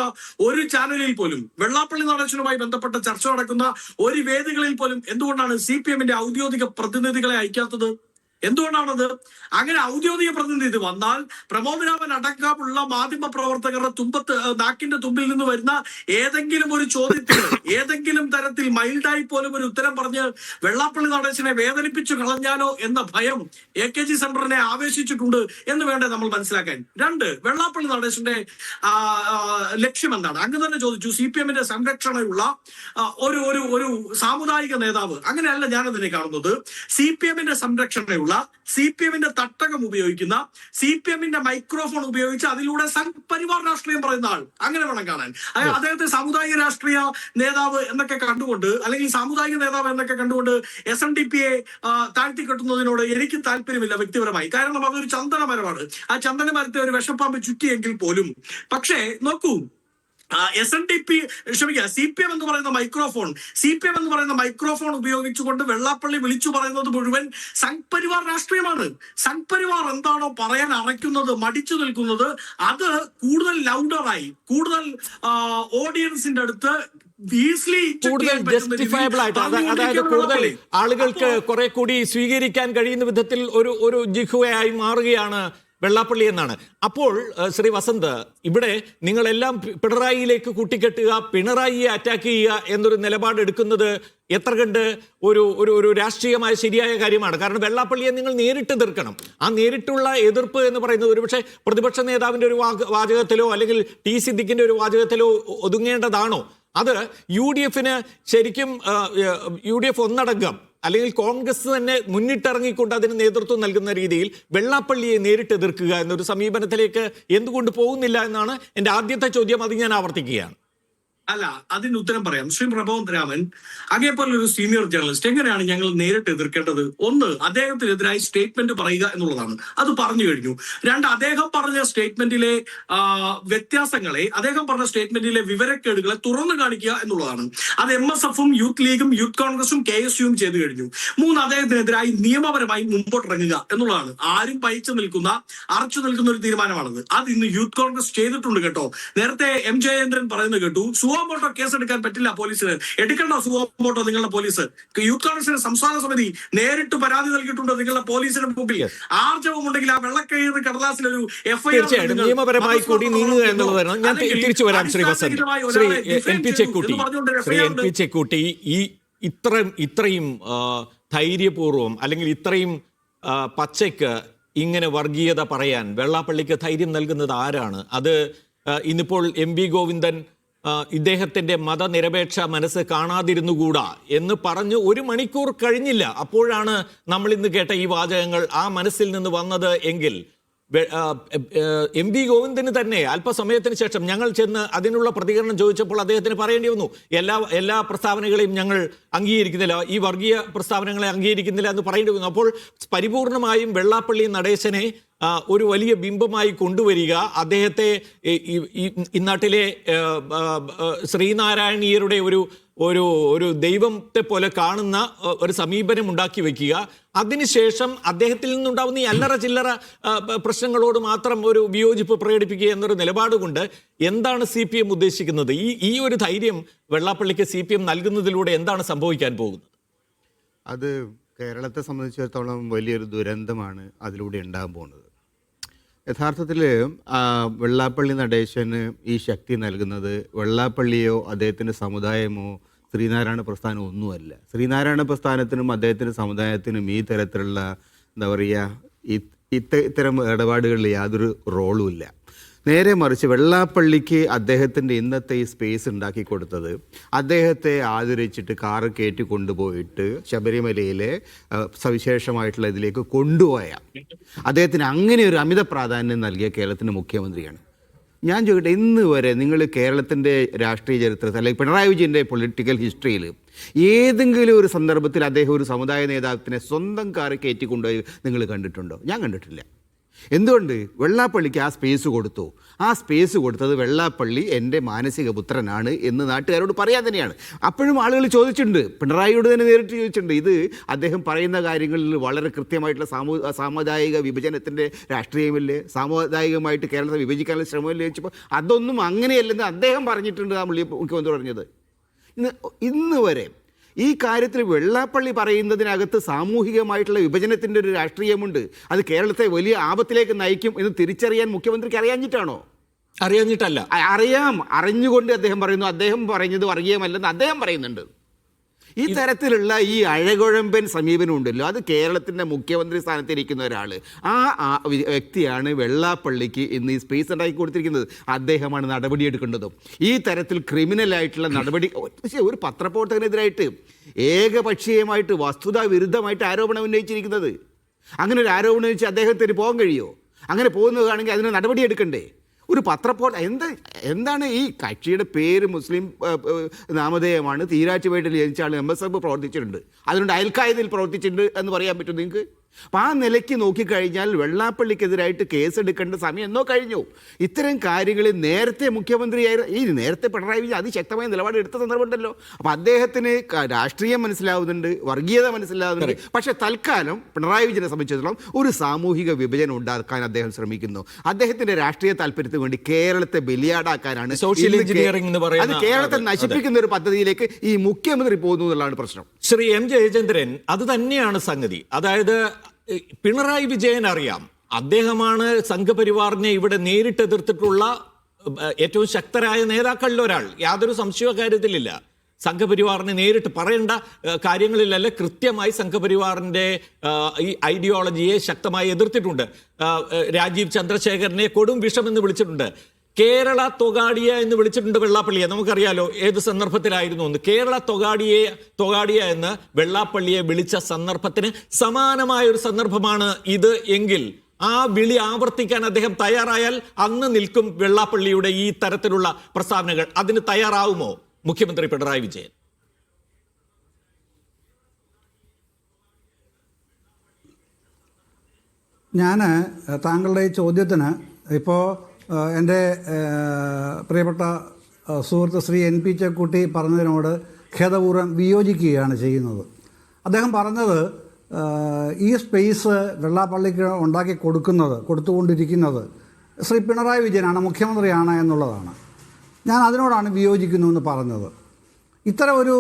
ഒരു ചാനലിൽ പോലും വെള്ളാപ്പള്ളി നടേശനുമായി ബന്ധപ്പെട്ട ചർച്ച നടക്കുന്ന ഒരു വേദികളിൽ പോലും എന്തുകൊണ്ടാണ് CPM-ന്റെ ഔദ്യോഗിക പ്രതിനിധികളെ അയക്കാത്തത്? എന്തുകൊണ്ടാണത്? അങ്ങനെ ഔദ്യോഗിക പ്രതിനിധി വന്നാൽ പ്രമോദരാമൻ അടക്കമുള്ള മാധ്യമ പ്രവർത്തകരുടെ നാക്കിന്റെ തുമ്പിൽ നിന്ന് വരുന്ന ഏതെങ്കിലും ഒരു ചോദ്യത്തിന് ഏതെങ്കിലും തരത്തിൽ മൈൽഡായി പോലും ഒരു ഉത്തരം പറഞ്ഞ് വെള്ളാപ്പള്ളി നടേശനെ വേദനിപ്പിച്ചു കളഞ്ഞാലോ എന്ന ഭയം AKG സെന്ററിനെ ആവേശിച്ചിട്ടുണ്ട് എന്ന് വേണ്ടേ നമ്മൾ മനസ്സിലാക്കാൻ. രണ്ട്, വെള്ളാപ്പള്ളി നടേശന്റെ ലക്ഷ്യം എന്താണ്? അങ്ങ് തന്നെ ചോദിച്ചു, CPM-ന്റെ സംരക്ഷണയുള്ള ഒരു സാമുദായിക നേതാവ്. അങ്ങനെയല്ല ഞാനതിനെ കാണുന്നത്. CPM-ന്റെ സംരക്ഷണയുള്ള, CPM-ന്റെ തട്ടകം ഉപയോഗിക്കുന്ന, CPM-ന്റെ മൈക്രോഫോൺ ഉപയോഗിച്ച് അതിലൂടെ പരിവാർ രാഷ്ട്രീയം പറയുന്ന ആൾ, അങ്ങനെ വേണം കാണാൻ. അദ്ദേഹത്തെ സാമുദായിക രാഷ്ട്രീയ നേതാവ് എന്നൊക്കെ കണ്ടുകൊണ്ട്, അല്ലെങ്കിൽ സാമുദായിക നേതാവ് എന്നൊക്കെ കണ്ടുകൊണ്ട് SNDP-യെ താഴ്ത്തിക്കെട്ടുന്നതിനോട് എനിക്ക് താല്പര്യമില്ല വ്യക്തിപരമായി. കാരണം അതൊരു ചന്ദന മരമാണ്. ആ ചന്ദന മരത്തെ ഒരു വിഷപ്പാമ്പ് ചുറ്റിയെങ്കിൽ പോലും. പക്ഷേ നോക്കൂ, SNDP ക്ഷമിക്കുക CPM എന്ന് പറയുന്ന മൈക്രോഫോൺ ഉപയോഗിച്ചുകൊണ്ട് വെള്ളാപ്പള്ളി വിളിച്ചു പറയുന്നത് മുഴുവൻ സംഘ് പരിവാർ രാഷ്ട്രീയമാണ്. സംഘ് പരിവാർ എന്താണോ പറയാൻ അറയ്ക്കുന്നത്, മടിച്ചു നിൽക്കുന്നത്, അത് കൂടുതൽ ലൗഡറായി, കൂടുതൽ ഓഡിയൻസിന്റെ അടുത്ത് കൂടുതൽ ജസ്റ്റിഫയബിൾ ആയിട്ട്, അതായത് കൂടുതൽ ആളുകൾക്ക് കുറെ കൂടി സ്വീകരിക്കാൻ കഴിയുന്ന വിധത്തിൽ ഒരു ജിഹ്വയായി മാറുകയാണ് വെള്ളാപ്പള്ളി എന്നാണ്. അപ്പോൾ ശ്രീ വസന്ത്, ഇവിടെ നിങ്ങളെല്ലാം പിണറായിയിലേക്ക് കൂട്ടിക്കെട്ടുക, പിണറായിയെ അറ്റാക്ക് ചെയ്യുക എന്നൊരു നിലപാട് എടുക്കുന്നത് എത്ര കണ്ട് ഒരു രാഷ്ട്രീയമായ ശരിയായ കാര്യമാണ്. കാരണം വെള്ളാപ്പള്ളിയെ നിങ്ങൾ നേരിട്ട് എതിർക്കണം. ആ നേരിട്ടുള്ള എതിർപ്പ് എന്ന് പറയുന്നത് ഒരുപക്ഷെ പ്രതിപക്ഷ നേതാവിന്റെ ഒരു വാചകത്തിലോ അല്ലെങ്കിൽ ടി സിദ്ദിഖിന്റെ ഒരു വാചകത്തിലോ ഒതുങ്ങേണ്ടതാണോ? അത് UDF ശരിക്കും UDF ഒന്നടങ്കം അല്ലെങ്കിൽ കോൺഗ്രസ് തന്നെ മുന്നിട്ടിറങ്ങിക്കൊണ്ട് അതിന് നേതൃത്വം നൽകുന്ന രീതിയിൽ വെള്ളാപ്പള്ളിയെ നേരിട്ട് എതിർക്കുക എന്നൊരു സമീപനത്തിലേക്ക് എന്തുകൊണ്ട് പോകുന്നില്ല എന്നാണ് എൻ്റെ ആദ്യത്തെ ചോദ്യം. അത് ഞാൻ ആവർത്തിക്കുകയാണ്. അല്ല, അതിന് ഉത്തരം പറയാം. ശ്രീ പ്രബോധരാമൻ, അങ്ങേപ്പോലുള്ള ഒരു സീനിയർ ജേർണലിസ്റ്റ് എങ്ങനെയാണ് ഞങ്ങൾ നേരിട്ട് എതിർക്കേണ്ടത്? ഒന്ന്, അദ്ദേഹത്തിനെതിരായി സ്റ്റേറ്റ്മെന്റ് പറയുക എന്നുള്ളതാണ്. അത് പറഞ്ഞു കഴിഞ്ഞു. രണ്ട്, അദ്ദേഹം പറഞ്ഞ സ്റ്റേറ്റ്മെന്റിലെ വ്യത്യാസങ്ങളെ, അദ്ദേഹം പറഞ്ഞ സ്റ്റേറ്റ്മെന്റിലെ വിവരക്കേടുകളെ തുറന്നു കാണിക്കുക എന്നുള്ളതാണ്. അത് MSFും യൂത്ത് ലീഗും യൂത്ത് കോൺഗ്രസും KSUവും ചെയ്തു കഴിഞ്ഞു. മൂന്ന്, അദ്ദേഹത്തിനെതിരായി നിയമപരമായി മുമ്പോട്ടിറങ്ങുക എന്നുള്ളതാണ്. ആരും പഴിച്ചു നിൽക്കുന്ന, അറച്ചു നിൽക്കുന്ന ഒരു തീരുമാനമാണത്. അത് ഇന്ന് യൂത്ത് കോൺഗ്രസ് ചെയ്തിട്ടുണ്ട് കേട്ടോ. നേരത്തെ M ജയേന്ദ്രൻ പറയുന്നത് കേട്ടു, സുവോമോട്ടോ കേസ് എടുക്കാൻ പറ്റില്ല പോലീസിന്. എടുക്കണ്ട സുവോമോട്ടോ നിങ്ങളുടെ പോലീസ്. യൂത്ത് കോൺഗ്രസിന്റെ സംസ്ഥാന സമിതി നേരിട്ട് പരാതി നൽകിയിട്ടുണ്ട് നിങ്ങളുടെ പോലീസിന് മുമ്പിൽ. ആർജവം ഉണ്ടെങ്കിൽ ആ വെള്ളക്കഴിയുന്ന കടലാസിലൊരു FIR നിയമപരമായി കൂടി നീങ്ങുക എന്നുള്ളതാണ്. ഞാൻ തിരിച്ചു വരാം ശ്രീ വസന്ത്. ശ്രീ NP ചെക്കൂട്ടി, ഈ ഇത്രയും ധൈര്യപൂർവം അല്ലെങ്കിൽ ഇത്രയും പച്ചയ്ക്ക് ഇങ്ങനെ വർഗീയത പറയാൻ വെള്ളാപ്പള്ളിക്ക് ധൈര്യം നൽകുന്നത് ആരാണ്? അത് ഇന്നിപ്പോൾ MV ഗോവിന്ദൻ ഇദ്ദേഹത്തിന്റെ മതനിരപേക്ഷ മനസ്സ് കാണാതിരുന്നുകൂടാ എന്ന് പറഞ്ഞു 1 മണിക്കൂർ കഴിഞ്ഞില്ല. അപ്പോഴാണ് നമ്മൾ ഇന്ന് കേട്ട ഈ വാചകങ്ങൾ ആ മനസ്സിൽ നിന്ന് വന്നത് എങ്കിൽ MV ഗോവിന്ദന് തന്നെ അല്പസമയത്തിന് ശേഷം ഞങ്ങൾ ചെന്ന് അതിനുള്ള പ്രതികരണം ചോദിച്ചപ്പോൾ അദ്ദേഹത്തിന് പറയേണ്ടി വന്നു, എല്ലാ പ്രസ്താവനകളെയും ഞങ്ങൾ അംഗീകരിക്കുന്നില്ല, ഈ വർഗീയ പ്രസ്താവനകളെ അംഗീകരിക്കുന്നില്ല എന്ന് പറയേണ്ടി വന്നു. അപ്പോൾ പരിപൂർണമായും വെള്ളാപ്പള്ളി നടേശനെ ഒരു വലിയ ബിംബമായി കൊണ്ടുവരിക, അദ്ദേഹത്തെ ഈ നാട്ടിലെ ശ്രീനാരായണീയരുടെ ഒരു ദൈവത്തെ പോലെ കാണുന്ന ഒരു സമീപനം ഉണ്ടാക്കി വെക്കുക, അതിനുശേഷം അദ്ദേഹത്തിൽ നിന്നുണ്ടാവുന്ന ഈ അല്ലറ ചില്ലറ പ്രശ്നങ്ങളോട് മാത്രം ഒരു വിയോജിപ്പ് പ്രകടിപ്പിക്കുക എന്നൊരു നിലപാട് കൊണ്ട് എന്താണ് CPM ഉദ്ദേശിക്കുന്നത്? ഈ ഒരു ധൈര്യം വെള്ളാപ്പള്ളിക്ക് CPM നൽകുന്നതിലൂടെ എന്താണ് സംഭവിക്കാൻ പോകുന്നത്? അത് കേരളത്തെ സംബന്ധിച്ചിടത്തോളം വലിയൊരു ദുരന്തമാണ് അതിലൂടെ ഉണ്ടാകാൻ പോകുന്നത്. യഥാർത്ഥത്തിൽ വെള്ളാപ്പള്ളി നടേശന് ഈ ശക്തി നൽകുന്നത് വെള്ളാപ്പള്ളിയോ അദ്ദേഹത്തിൻ്റെ സമുദായമോ ശ്രീനാരായണ പ്രസ്ഥാനം ഒന്നുമല്ല. ശ്രീനാരായണ പ്രസ്ഥാനത്തിനും അദ്ദേഹത്തിൻ്റെ സമുദായത്തിനും ഈ തരത്തിലുള്ള എന്താ പറയുക ഇത്തരം ഇടപാടുകളിൽ യാതൊരു റോളുമില്ല. നേരെ മറിച്ച് വെള്ളാപ്പള്ളിക്ക് അദ്ദേഹത്തിൻ്റെ ഇന്നത്തെ ഈ സ്പേസ് ഉണ്ടാക്കി കൊടുത്തത് അദ്ദേഹത്തെ ആദരിച്ചിട്ട് കാറ് കയറ്റി കൊണ്ടുപോയിട്ട് ശബരിമലയിലെ സവിശേഷമായിട്ടുള്ള ഇതിലേക്ക് കൊണ്ടുപോയ അദ്ദേഹത്തിന് അങ്ങനെ ഒരു അമിത പ്രാധാന്യം നൽകിയ കേരളത്തിൻ്റെ മുഖ്യമന്ത്രിയാണ്. ഞാൻ ചോദിക്കട്ടെ, ഇന്ന് വരെ നിങ്ങൾ കേരളത്തിൻ്റെ രാഷ്ട്രീയ ചരിത്രത്തിൽ അല്ലെങ്കിൽ പിണറായി വിജയൻ്റെ പൊളിറ്റിക്കൽ ഹിസ്റ്ററിയിൽ ഏതെങ്കിലും ഒരു സന്ദർഭത്തിൽ അദ്ദേഹം ഒരു സമുദായ നേതാവിനെ സ്വന്തം കാറ് കയറ്റി കൊണ്ടുപോയി നിങ്ങൾ കണ്ടിട്ടുണ്ടോ? ഞാൻ കണ്ടിട്ടില്ല. എന്തുകൊണ്ട്? വെള്ളാപ്പള്ളിക്ക് ആ സ്പേസ് കൊടുത്തു. ആ സ്പേസ് കൊടുത്തത് വെള്ളാപ്പള്ളി എൻ്റെ മാനസിക പുത്രനാണ് എന്ന് നാട്ടുകാരോട് പറയാൻ തന്നെയാണ്. അപ്പോഴും ആളുകൾ ചോദിച്ചിട്ടുണ്ട്, പിണറായിയോട് തന്നെ നേരിട്ട് ചോദിച്ചിട്ടുണ്ട്, ഇത് അദ്ദേഹം പറയുന്ന കാര്യങ്ങളിൽ വളരെ കൃത്യമായിട്ടുള്ള സാമുദായിക വിഭജനത്തിൻ്റെ രാഷ്ട്രീയമില്ലേ, സാമുദായികമായിട്ട് കേരളത്തെ വിഭജിക്കാനുള്ള ശ്രമമില്ലേ ചോദിച്ചപ്പോൾ അതൊന്നും അങ്ങനെയല്ലെന്ന് അദ്ദേഹം പറഞ്ഞിട്ടുണ്ട്. ആ മുഖ്യമന്ത്രി പറഞ്ഞത് ഇന്ന് വരെ ഈ കാര്യത്തിൽ വെള്ളാപ്പള്ളി പറയുന്നതിനകത്ത് സാമൂഹികമായിട്ടുള്ള വിഭജനത്തിൻ്റെ ഒരു രാഷ്ട്രീയമുണ്ട്. അത് കേരളത്തെ വലിയ ആപത്തിലേക്ക് നയിക്കും എന്ന് തിരിച്ചറിയാൻ മുഖ്യമന്ത്രിക്ക് അറിയാഞ്ഞിട്ടാണോ? അറിയാഞ്ഞിട്ടല്ല, അറിഞ്ഞുകൊണ്ട് അദ്ദേഹം പറയുന്നു. അദ്ദേഹം പറഞ്ഞത് വർഗീയമല്ലെന്ന് അദ്ദേഹം പറയുന്നുണ്ട്. ഈ തരത്തിലുള്ള ഈ അഴകുഴമ്പൻ സമീപനം ഉണ്ടല്ലോ, അത് കേരളത്തിൻ്റെ മുഖ്യമന്ത്രി സ്ഥാനത്തിരിക്കുന്ന ഒരാൾ, ആ വ്യക്തിയാണ് വെള്ളാപ്പള്ളിക്ക് ഇന്ന് ഈ സ്പേസ് ഉണ്ടാക്കി കൊടുത്തിരിക്കുന്നത്. അദ്ദേഹമാണ് നടപടിയെടുക്കേണ്ടതും. ഈ തരത്തിൽ ക്രിമിനലായിട്ടുള്ള നടപടി ഒരു പത്രപ്രവർത്തകനെതിരായിട്ട് ഏകപക്ഷീയമായിട്ട് വസ്തുതാ വിരുദ്ധമായിട്ട് ആരോപണം ഉന്നയിച്ചിരിക്കുന്നത്. അങ്ങനെ ഒരു ആരോപണം ഉന്നയിച്ച് അദ്ദേഹത്തിന് പോകാൻ കഴിയുമോ? അങ്ങനെ പോകുന്നതാണെങ്കിൽ അതിന് നടപടിയെടുക്കണ്ടേ? ഒരു എന്താണ് ഈ കക്ഷിയുടെ പേര് മുസ്ലിം നാമധേയമാണ്, തീരാറ്റുപേട്ടയിൽ ജനിച്ച ആൾ MSF പ്രവർത്തിച്ചിട്ടുണ്ട്, അതുകൊണ്ട് അയൽക്കായതിൽ പ്രവർത്തിച്ചിട്ടുണ്ട് എന്ന് പറയാൻ പറ്റും നിങ്ങൾക്ക്? അപ്പോൾ ആ നിലയ്ക്ക് നോക്കിക്കഴിഞ്ഞാൽ വെള്ളാപ്പള്ളിക്കെതിരായിട്ട് കേസെടുക്കേണ്ട സമയം എന്നോ കഴിഞ്ഞു. ഇത്തരം കാര്യങ്ങളിൽ നേരത്തെ നേരത്തെ പിണറായി വിജയൻ അതിശക്തമായ നിലപാട് എടുത്ത സന്ദർഭമുണ്ടല്ലോ. അപ്പോൾ അദ്ദേഹത്തിന് രാഷ്ട്രീയം മനസ്സിലാവുന്നുണ്ട്, വർഗീയത മനസ്സിലാവുന്നുണ്ട്. പക്ഷേ തൽക്കാലം പിണറായി വിജയനെ സംബന്ധിച്ചിടത്തോളം ഒരു സാമൂഹിക വിഭജനം ഉണ്ടാക്കാൻ അദ്ദേഹം ശ്രമിക്കുന്നു. അദ്ദേഹത്തിന്റെ രാഷ്ട്രീയ താല്പര്യത്തിന് വേണ്ടി കേരളത്തെ ബലിയാടാക്കാനാണ്, സോഷ്യൽ എഞ്ചിനീയറിംഗ് എന്ന് പറയുന്ന, അത് കേരളത്തെ നശിപ്പിക്കുന്ന ഒരു പദ്ധതിയിലേക്ക് ഈ മുഖ്യമന്ത്രി പോകുന്നു എന്നുള്ളതാണ് പ്രശ്നം. ശ്രീ എം ജയചന്ദ്രൻ, അത് തന്നെയാണ് സംഗതി. അതായത് പിണറായി വിജയൻ അറിയാം, അദ്ദേഹമാണ് സംഘപരിവാറിനെ ഇവിടെ നേരിട്ട് എതിർത്തിട്ടുള്ള ഏറ്റവും ശക്തരായ നേതാക്കളിൽ ഒരാൾ, യാതൊരു സംശയ കാര്യത്തിലില്ല. സംഘപരിവാറിനെ നേരിട്ട് പറയേണ്ട കാര്യങ്ങളിലല്ല, കൃത്യമായി സംഘപരിവാറിന്റെ ഈ ഐഡിയോളജിയെ ശക്തമായി എതിർത്തിട്ടുണ്ട്. രാജീവ് ചന്ദ്രശേഖരനെ കൊടും വിഷമെന്ന് വിളിച്ചിട്ടുണ്ട്. കേരള തൊഗാഡിയ എന്ന് വിളിച്ചിട്ടുണ്ട് വെള്ളാപ്പള്ളിയെ. നമുക്കറിയാലോ ഏത് സന്ദർഭത്തിലായിരുന്നു എന്ന്. കേരള തൊഗാഡിയ എന്ന് വെള്ളാപ്പള്ളിയെ വിളിച്ച സന്ദർഭത്തിന് സമാനമായ ഒരു സന്ദർഭമാണ് ഇത് എങ്കിൽ ആ വിളി ആവർത്തിക്കാൻ അദ്ദേഹം തയ്യാറായാൽ അന്ന് നിൽക്കും വെള്ളാപ്പള്ളിയുടെ ഈ തരത്തിലുള്ള പ്രസ്താവനകൾ. അതിന് തയ്യാറാവുമോ മുഖ്യമന്ത്രി പിണറായി വിജയൻ? ഞാൻ താങ്കളുടെ ഈ ചോദ്യത്തിന് ഇപ്പോൾ എൻ്റെ പ്രിയപ്പെട്ട സുഹൃത്ത് ശ്രീ എൻ പി ചെക്കുട്ടി പറഞ്ഞതിനോട് ഖേദപൂർവ്വം വിയോജിക്കുകയാണ് ചെയ്യുന്നത്. അദ്ദേഹം പറഞ്ഞത് ഈ സ്പേസ് വെള്ളാപ്പള്ളിക്ക് ഉണ്ടാക്കി കൊടുത്തുകൊണ്ടിരിക്കുന്നത് ശ്രീ പിണറായി വിജയനാണ്, മുഖ്യമന്ത്രിയാണ് എന്നുള്ളതാണ്. ഞാൻ അതിനോടാണ് വിയോജിക്കുന്നു എന്ന് പറഞ്ഞത്. ഇത്തരം ഒരു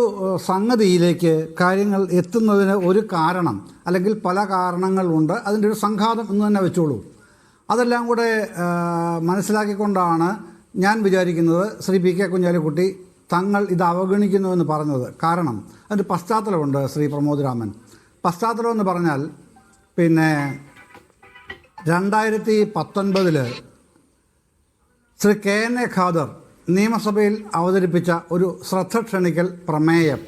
സംഗതിയിലേക്ക് കാര്യങ്ങൾ എത്തുന്നതിന് ഒരു കാരണം അല്ലെങ്കിൽ പല കാരണങ്ങളുണ്ട്. അതിൻ്റെ ഒരു സംഘാതം എന്ന് തന്നെ വെച്ചോളൂ. അതെല്ലാം കൂടെ മനസ്സിലാക്കിക്കൊണ്ടാണ് ഞാൻ വിചാരിക്കുന്നത് ശ്രീ പി കെ കുഞ്ഞാലിക്കുട്ടി തങ്ങൾ ഇത് അവഗണിക്കുന്നുവെന്ന് പറഞ്ഞത്. കാരണം അതിൻ്റെ പശ്ചാത്തലമുണ്ട് ശ്രീ പ്രമോദ് രാമൻ. പശ്ചാത്തലം എന്ന് പറഞ്ഞാൽ 2019 Shri K N A Khader നിയമസഭയിൽ അവതരിപ്പിച്ച ഒരു ശ്രദ്ധ ക്ഷണിക്കൽ പ്രമേയം,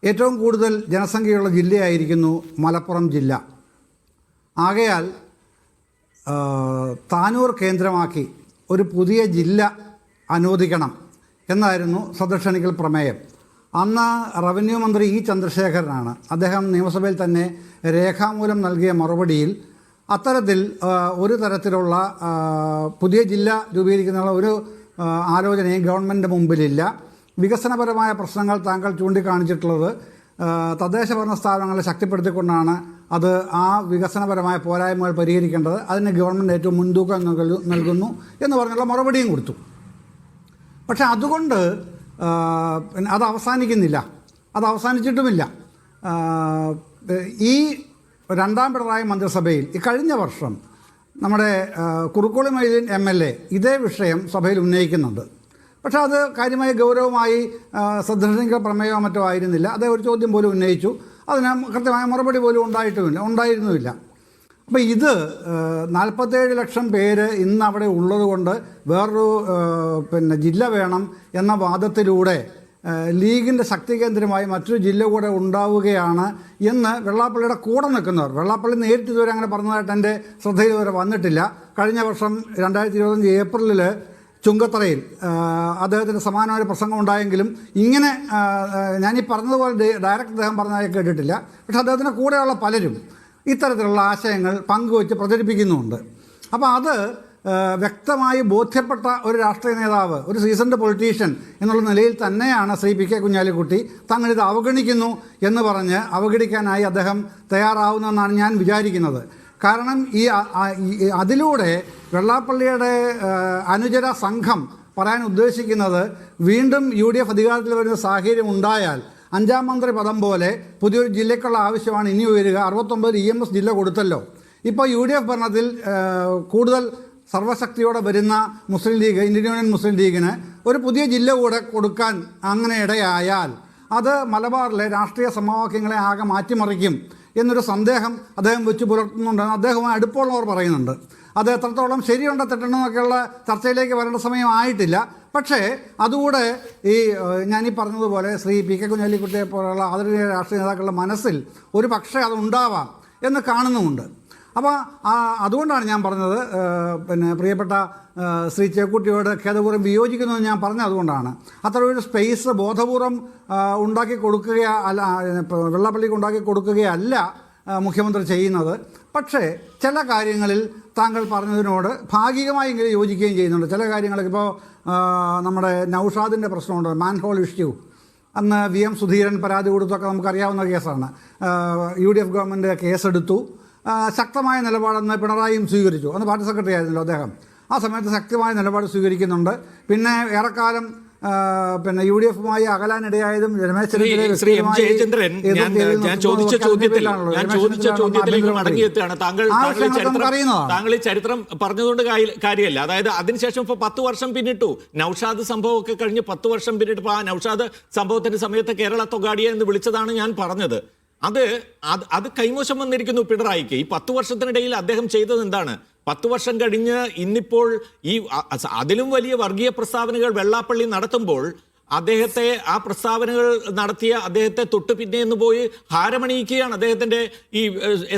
ഏറ്റവും കൂടുതൽ ജനസംഖ്യയുള്ള ജില്ലയായിരിക്കുന്നു മലപ്പുറം ജില്ല. ആകയാൽ താനൂർ കേന്ദ്രമാക്കി ഒരു പുതിയ ജില്ല അനുവദിക്കണം എന്നായിരുന്നു ശ്രദ്ധ പ്രമേയം. അന്ന് റവന്യൂ മന്ത്രി ഇ ചന്ദ്രശേഖരനാണ്. അദ്ദേഹം നിയമസഭയിൽ തന്നെ രേഖാമൂലം നൽകിയ മറുപടിയിൽ അത്തരത്തിൽ ഒരു തരത്തിലുള്ള പുതിയ ജില്ല രൂപീകരിക്കുന്നതിനുള്ള ഒരു ആലോചനയും ഗവൺമെൻറ്റിൻ്റെ മുമ്പിലില്ല. വികസനപരമായ പ്രശ്നങ്ങൾ താങ്കൾ ചൂണ്ടിക്കാണിച്ചിട്ടുള്ളത് തദ്ദേശ ഭരണ സ്ഥാപനങ്ങളെ ശക്തിപ്പെടുത്തിക്കൊണ്ടാണ് അത് ആ വികസനപരമായ പോരായ്മകൾ പരിഹരിക്കേണ്ടത്. അതിന് ഗവൺമെൻറ് ഏറ്റവും മുൻതൂക്കം നൽകുന്നു എന്ന് പറഞ്ഞുള്ള മറുപടിയും കൊടുത്തു. പക്ഷെ അതുകൊണ്ട് അത് അവസാനിക്കുന്നില്ല, അത് അവസാനിച്ചിട്ടുമില്ല. ഈ രണ്ടാം പിണറായി മന്ത്രിസഭയിൽ ഈ കഴിഞ്ഞ വർഷം നമ്മുടെ കുറുക്കോളി മൊയ്തീൻ MLA ഇതേ വിഷയം സഭയിൽ ഉന്നയിക്കുന്നുണ്ട്. പക്ഷേ അത് കാര്യമായ ഗൗരവമായി ശ്രദ്ധ പ്രമേയമോ മറ്റോ ആയിരുന്നില്ല. അദ്ദേഹം ഒരു ചോദ്യം പോലും ഉന്നയിച്ചു, അതിന് കൃത്യമായ മറുപടി പോലും ഉണ്ടായിരുന്നുമില്ല. അപ്പോൾ ഇത് 47 ലക്ഷം പേര് ഇന്ന് അവിടെ ഉള്ളതുകൊണ്ട് വേറൊരു ജില്ല വേണം എന്ന വാദത്തിലൂടെ ലീഗിൻ്റെ ശക്തി കേന്ദ്രമായി മറ്റൊരു ജില്ല കൂടെ ഉണ്ടാവുകയാണ് എന്ന് വെള്ളാപ്പള്ളിയുടെ കൂടെ നിൽക്കുന്നവർ, വെള്ളാപ്പള്ളി നേരിട്ട് ഇതുവരെ അങ്ങനെ പറഞ്ഞതായിട്ട് എൻ്റെ ശ്രദ്ധയിൽ ഇതുവരെ വന്നിട്ടില്ല. കഴിഞ്ഞ വർഷം 2025 ഏപ്രിലിൽ ചുങ്കത്തറയിൽ അദ്ദേഹത്തിന് സമാനമായ പ്രസംഗം ഉണ്ടായെങ്കിലും ഇങ്ങനെ ഞാനീ പറഞ്ഞതുപോലെ ഡയറക്റ്റ് അദ്ദേഹം പറഞ്ഞതായി കേട്ടിട്ടില്ല. പക്ഷെ അദ്ദേഹത്തിൻ്റെ കൂടെയുള്ള പലരും ഇത്തരത്തിലുള്ള ആശയങ്ങൾ പങ്കുവച്ച് പ്രചരിപ്പിക്കുന്നുമുണ്ട്. അപ്പോൾ അത് വ്യക്തമായി ബോധ്യപ്പെട്ട ഒരു രാഷ്ട്രീയ നേതാവ്, ഒരു സീസൺഡ് പൊളിറ്റീഷ്യൻ എന്നുള്ള നിലയിൽ തന്നെയാണ് ശ്രീ പി കെ കുഞ്ഞാലിക്കുട്ടി തങ്ങളിത് അവഗണിക്കുന്നു എന്ന് പറഞ്ഞ് അവഗണിക്കാനായി അദ്ദേഹം തയ്യാറാവുന്നതെന്നാണ് ഞാൻ വിചാരിക്കുന്നത്. കാരണം അതിലൂടെ വെള്ളാപ്പള്ളിയുടെ അനുചര സംഘം പറയാൻ ഉദ്ദേശിക്കുന്നത് വീണ്ടും UDF അധികാരത്തിൽ വരുന്ന സാഹചര്യം ഉണ്ടായാൽ 5ാം മന്ത്രി പദം പോലെ പുതിയൊരു ജില്ലയ്ക്കുള്ള ആവശ്യമാണ് ഇനി ഉയരുക. 69 EMS ജില്ല കൊടുത്തല്ലോ. ഇപ്പോൾ UDF ഭരണത്തിൽ കൂടുതൽ സർവശക്തിയോടെ വരുന്ന മുസ്ലിം ലീഗ്, ഇന്ത്യൻ യൂണിയൻ മുസ്ലിം ലീഗിന് ഒരു പുതിയ ജില്ല കൂടെ കൊടുക്കാൻ അങ്ങനെ ഇടയായാൽ അത് മലബാറിലെ രാഷ്ട്രീയ സമവാക്യങ്ങളെ ആകെ മാറ്റിമറിക്കും എന്നൊരു സന്ദേഹം അദ്ദേഹം വെച്ച് പുലർത്തുന്നുണ്ടെന്ന് അദ്ദേഹവുമായി അടുപ്പമുള്ളവർ പറയുന്നുണ്ട്. അത് എത്രത്തോളം ശരിയുണ്ടോ തെറ്റണമെന്നൊക്കെയുള്ള ചർച്ചയിലേക്ക് വരേണ്ട സമയമായിട്ടില്ല. പക്ഷേ അതുകൂടെ ഞാനീ പറഞ്ഞതുപോലെ ശ്രീ പി കെ കുഞ്ഞാലിക്കുട്ടിയെ പോലുള്ള ആദരണീയ രാഷ്ട്രീയ നേതാക്കളുടെ മനസ്സിൽ ഒരു പക്ഷേ അതുണ്ടാവാം എന്ന് കാണുന്നുമുണ്ട്. അപ്പോൾ അതുകൊണ്ടാണ് ഞാൻ പറഞ്ഞത് പിന്നെ പ്രിയപ്പെട്ട ശ്രീ ചേക്കുട്ടിയോട് ഖേദപൂർവ്വം വിയോജിക്കുന്നതെന്ന് ഞാൻ പറഞ്ഞത് അതുകൊണ്ടാണ്. അത്ര ഒരു സ്പേസ് ബോധപൂർവം ഉണ്ടാക്കി കൊടുക്കുകയോ അല്ല, വെള്ളാപ്പള്ളിക്ക് ഉണ്ടാക്കി കൊടുക്കുകയല്ല മുഖ്യമന്ത്രി ചെയ്യുന്നത്. പക്ഷേ ചില കാര്യങ്ങളിൽ താങ്കൾ പറഞ്ഞതിനോട് ഭാഗികമായെങ്കിലും യോജിക്കുകയും ചെയ്യുന്നുണ്ട്. ചില കാര്യങ്ങളൊക്കെ ഇപ്പോൾ നമ്മുടെ നൗഷാദിൻ്റെ പ്രശ്നമുണ്ട്, മാൻഹോൾ ഇഷ്യൂ. അന്ന് VM സുധീരൻ പരാതി കൊടുത്തൊക്കെ നമുക്കറിയാവുന്ന കേസാണ്. UDF ഗവൺമെൻറ് കേസെടുത്തു. ശക്തമായ നിലപാടെന്ന് പിണറായിയും സ്വീകരിച്ചു. അന്ന് പാർട്ടി സെക്രട്ടറി ആയിരുന്നല്ലോ അദ്ദേഹം. ആ സമയത്ത് ശക്തമായ നിലപാട് സ്വീകരിക്കുന്നുണ്ട്. പിന്നെ ഏറെക്കാലം പിന്നെ UDF-മായി അകലാനിടയായതും രമേശ് ജയചന്ദ്രൻ, ഞാൻ ചോദിച്ച ചോദ്യത്തിലേക്ക് മടങ്ങിയെത്തുകയാണ്. താങ്കൾ ഈ ചരിത്രം പറഞ്ഞതുകൊണ്ട് കാര്യമല്ല. അതായത് അതിനുശേഷം ഇപ്പൊ 10 വർഷം പിന്നിട്ടു. നൗഷാദ് സംഭവമൊക്കെ കഴിഞ്ഞ് 10 വർഷം പിന്നിട്ടപ്പോൾ ആ നൗഷാദ് സംഭവത്തിന്റെ സമയത്ത് കേരള തൊഗാഡിയ എന്ന് വിളിച്ചതാണ് ഞാൻ പറഞ്ഞത്. അത് കൈമോശം വന്നിരിക്കുന്നു പിണറായിക്ക്. ഈ 10 വർഷത്തിനിടയിൽ അദ്ദേഹം ചെയ്തത് എന്താണ്? 10 വർഷം കഴിഞ്ഞ് ഇന്നിപ്പോൾ ഈ അതിലും വലിയ വർഗീയ പ്രസ്താവനകൾ വെള്ളാപ്പള്ളി നടത്തുമ്പോൾ അദ്ദേഹത്തെ, ആ പ്രസ്താവനകൾ നടത്തിയ അദ്ദേഹത്തെ തൊട്ട് പിന്നെയെന്ന് പോയി ഹാരമണിയിക്കുകയാണ്. അദ്ദേഹത്തിന്റെ ഈ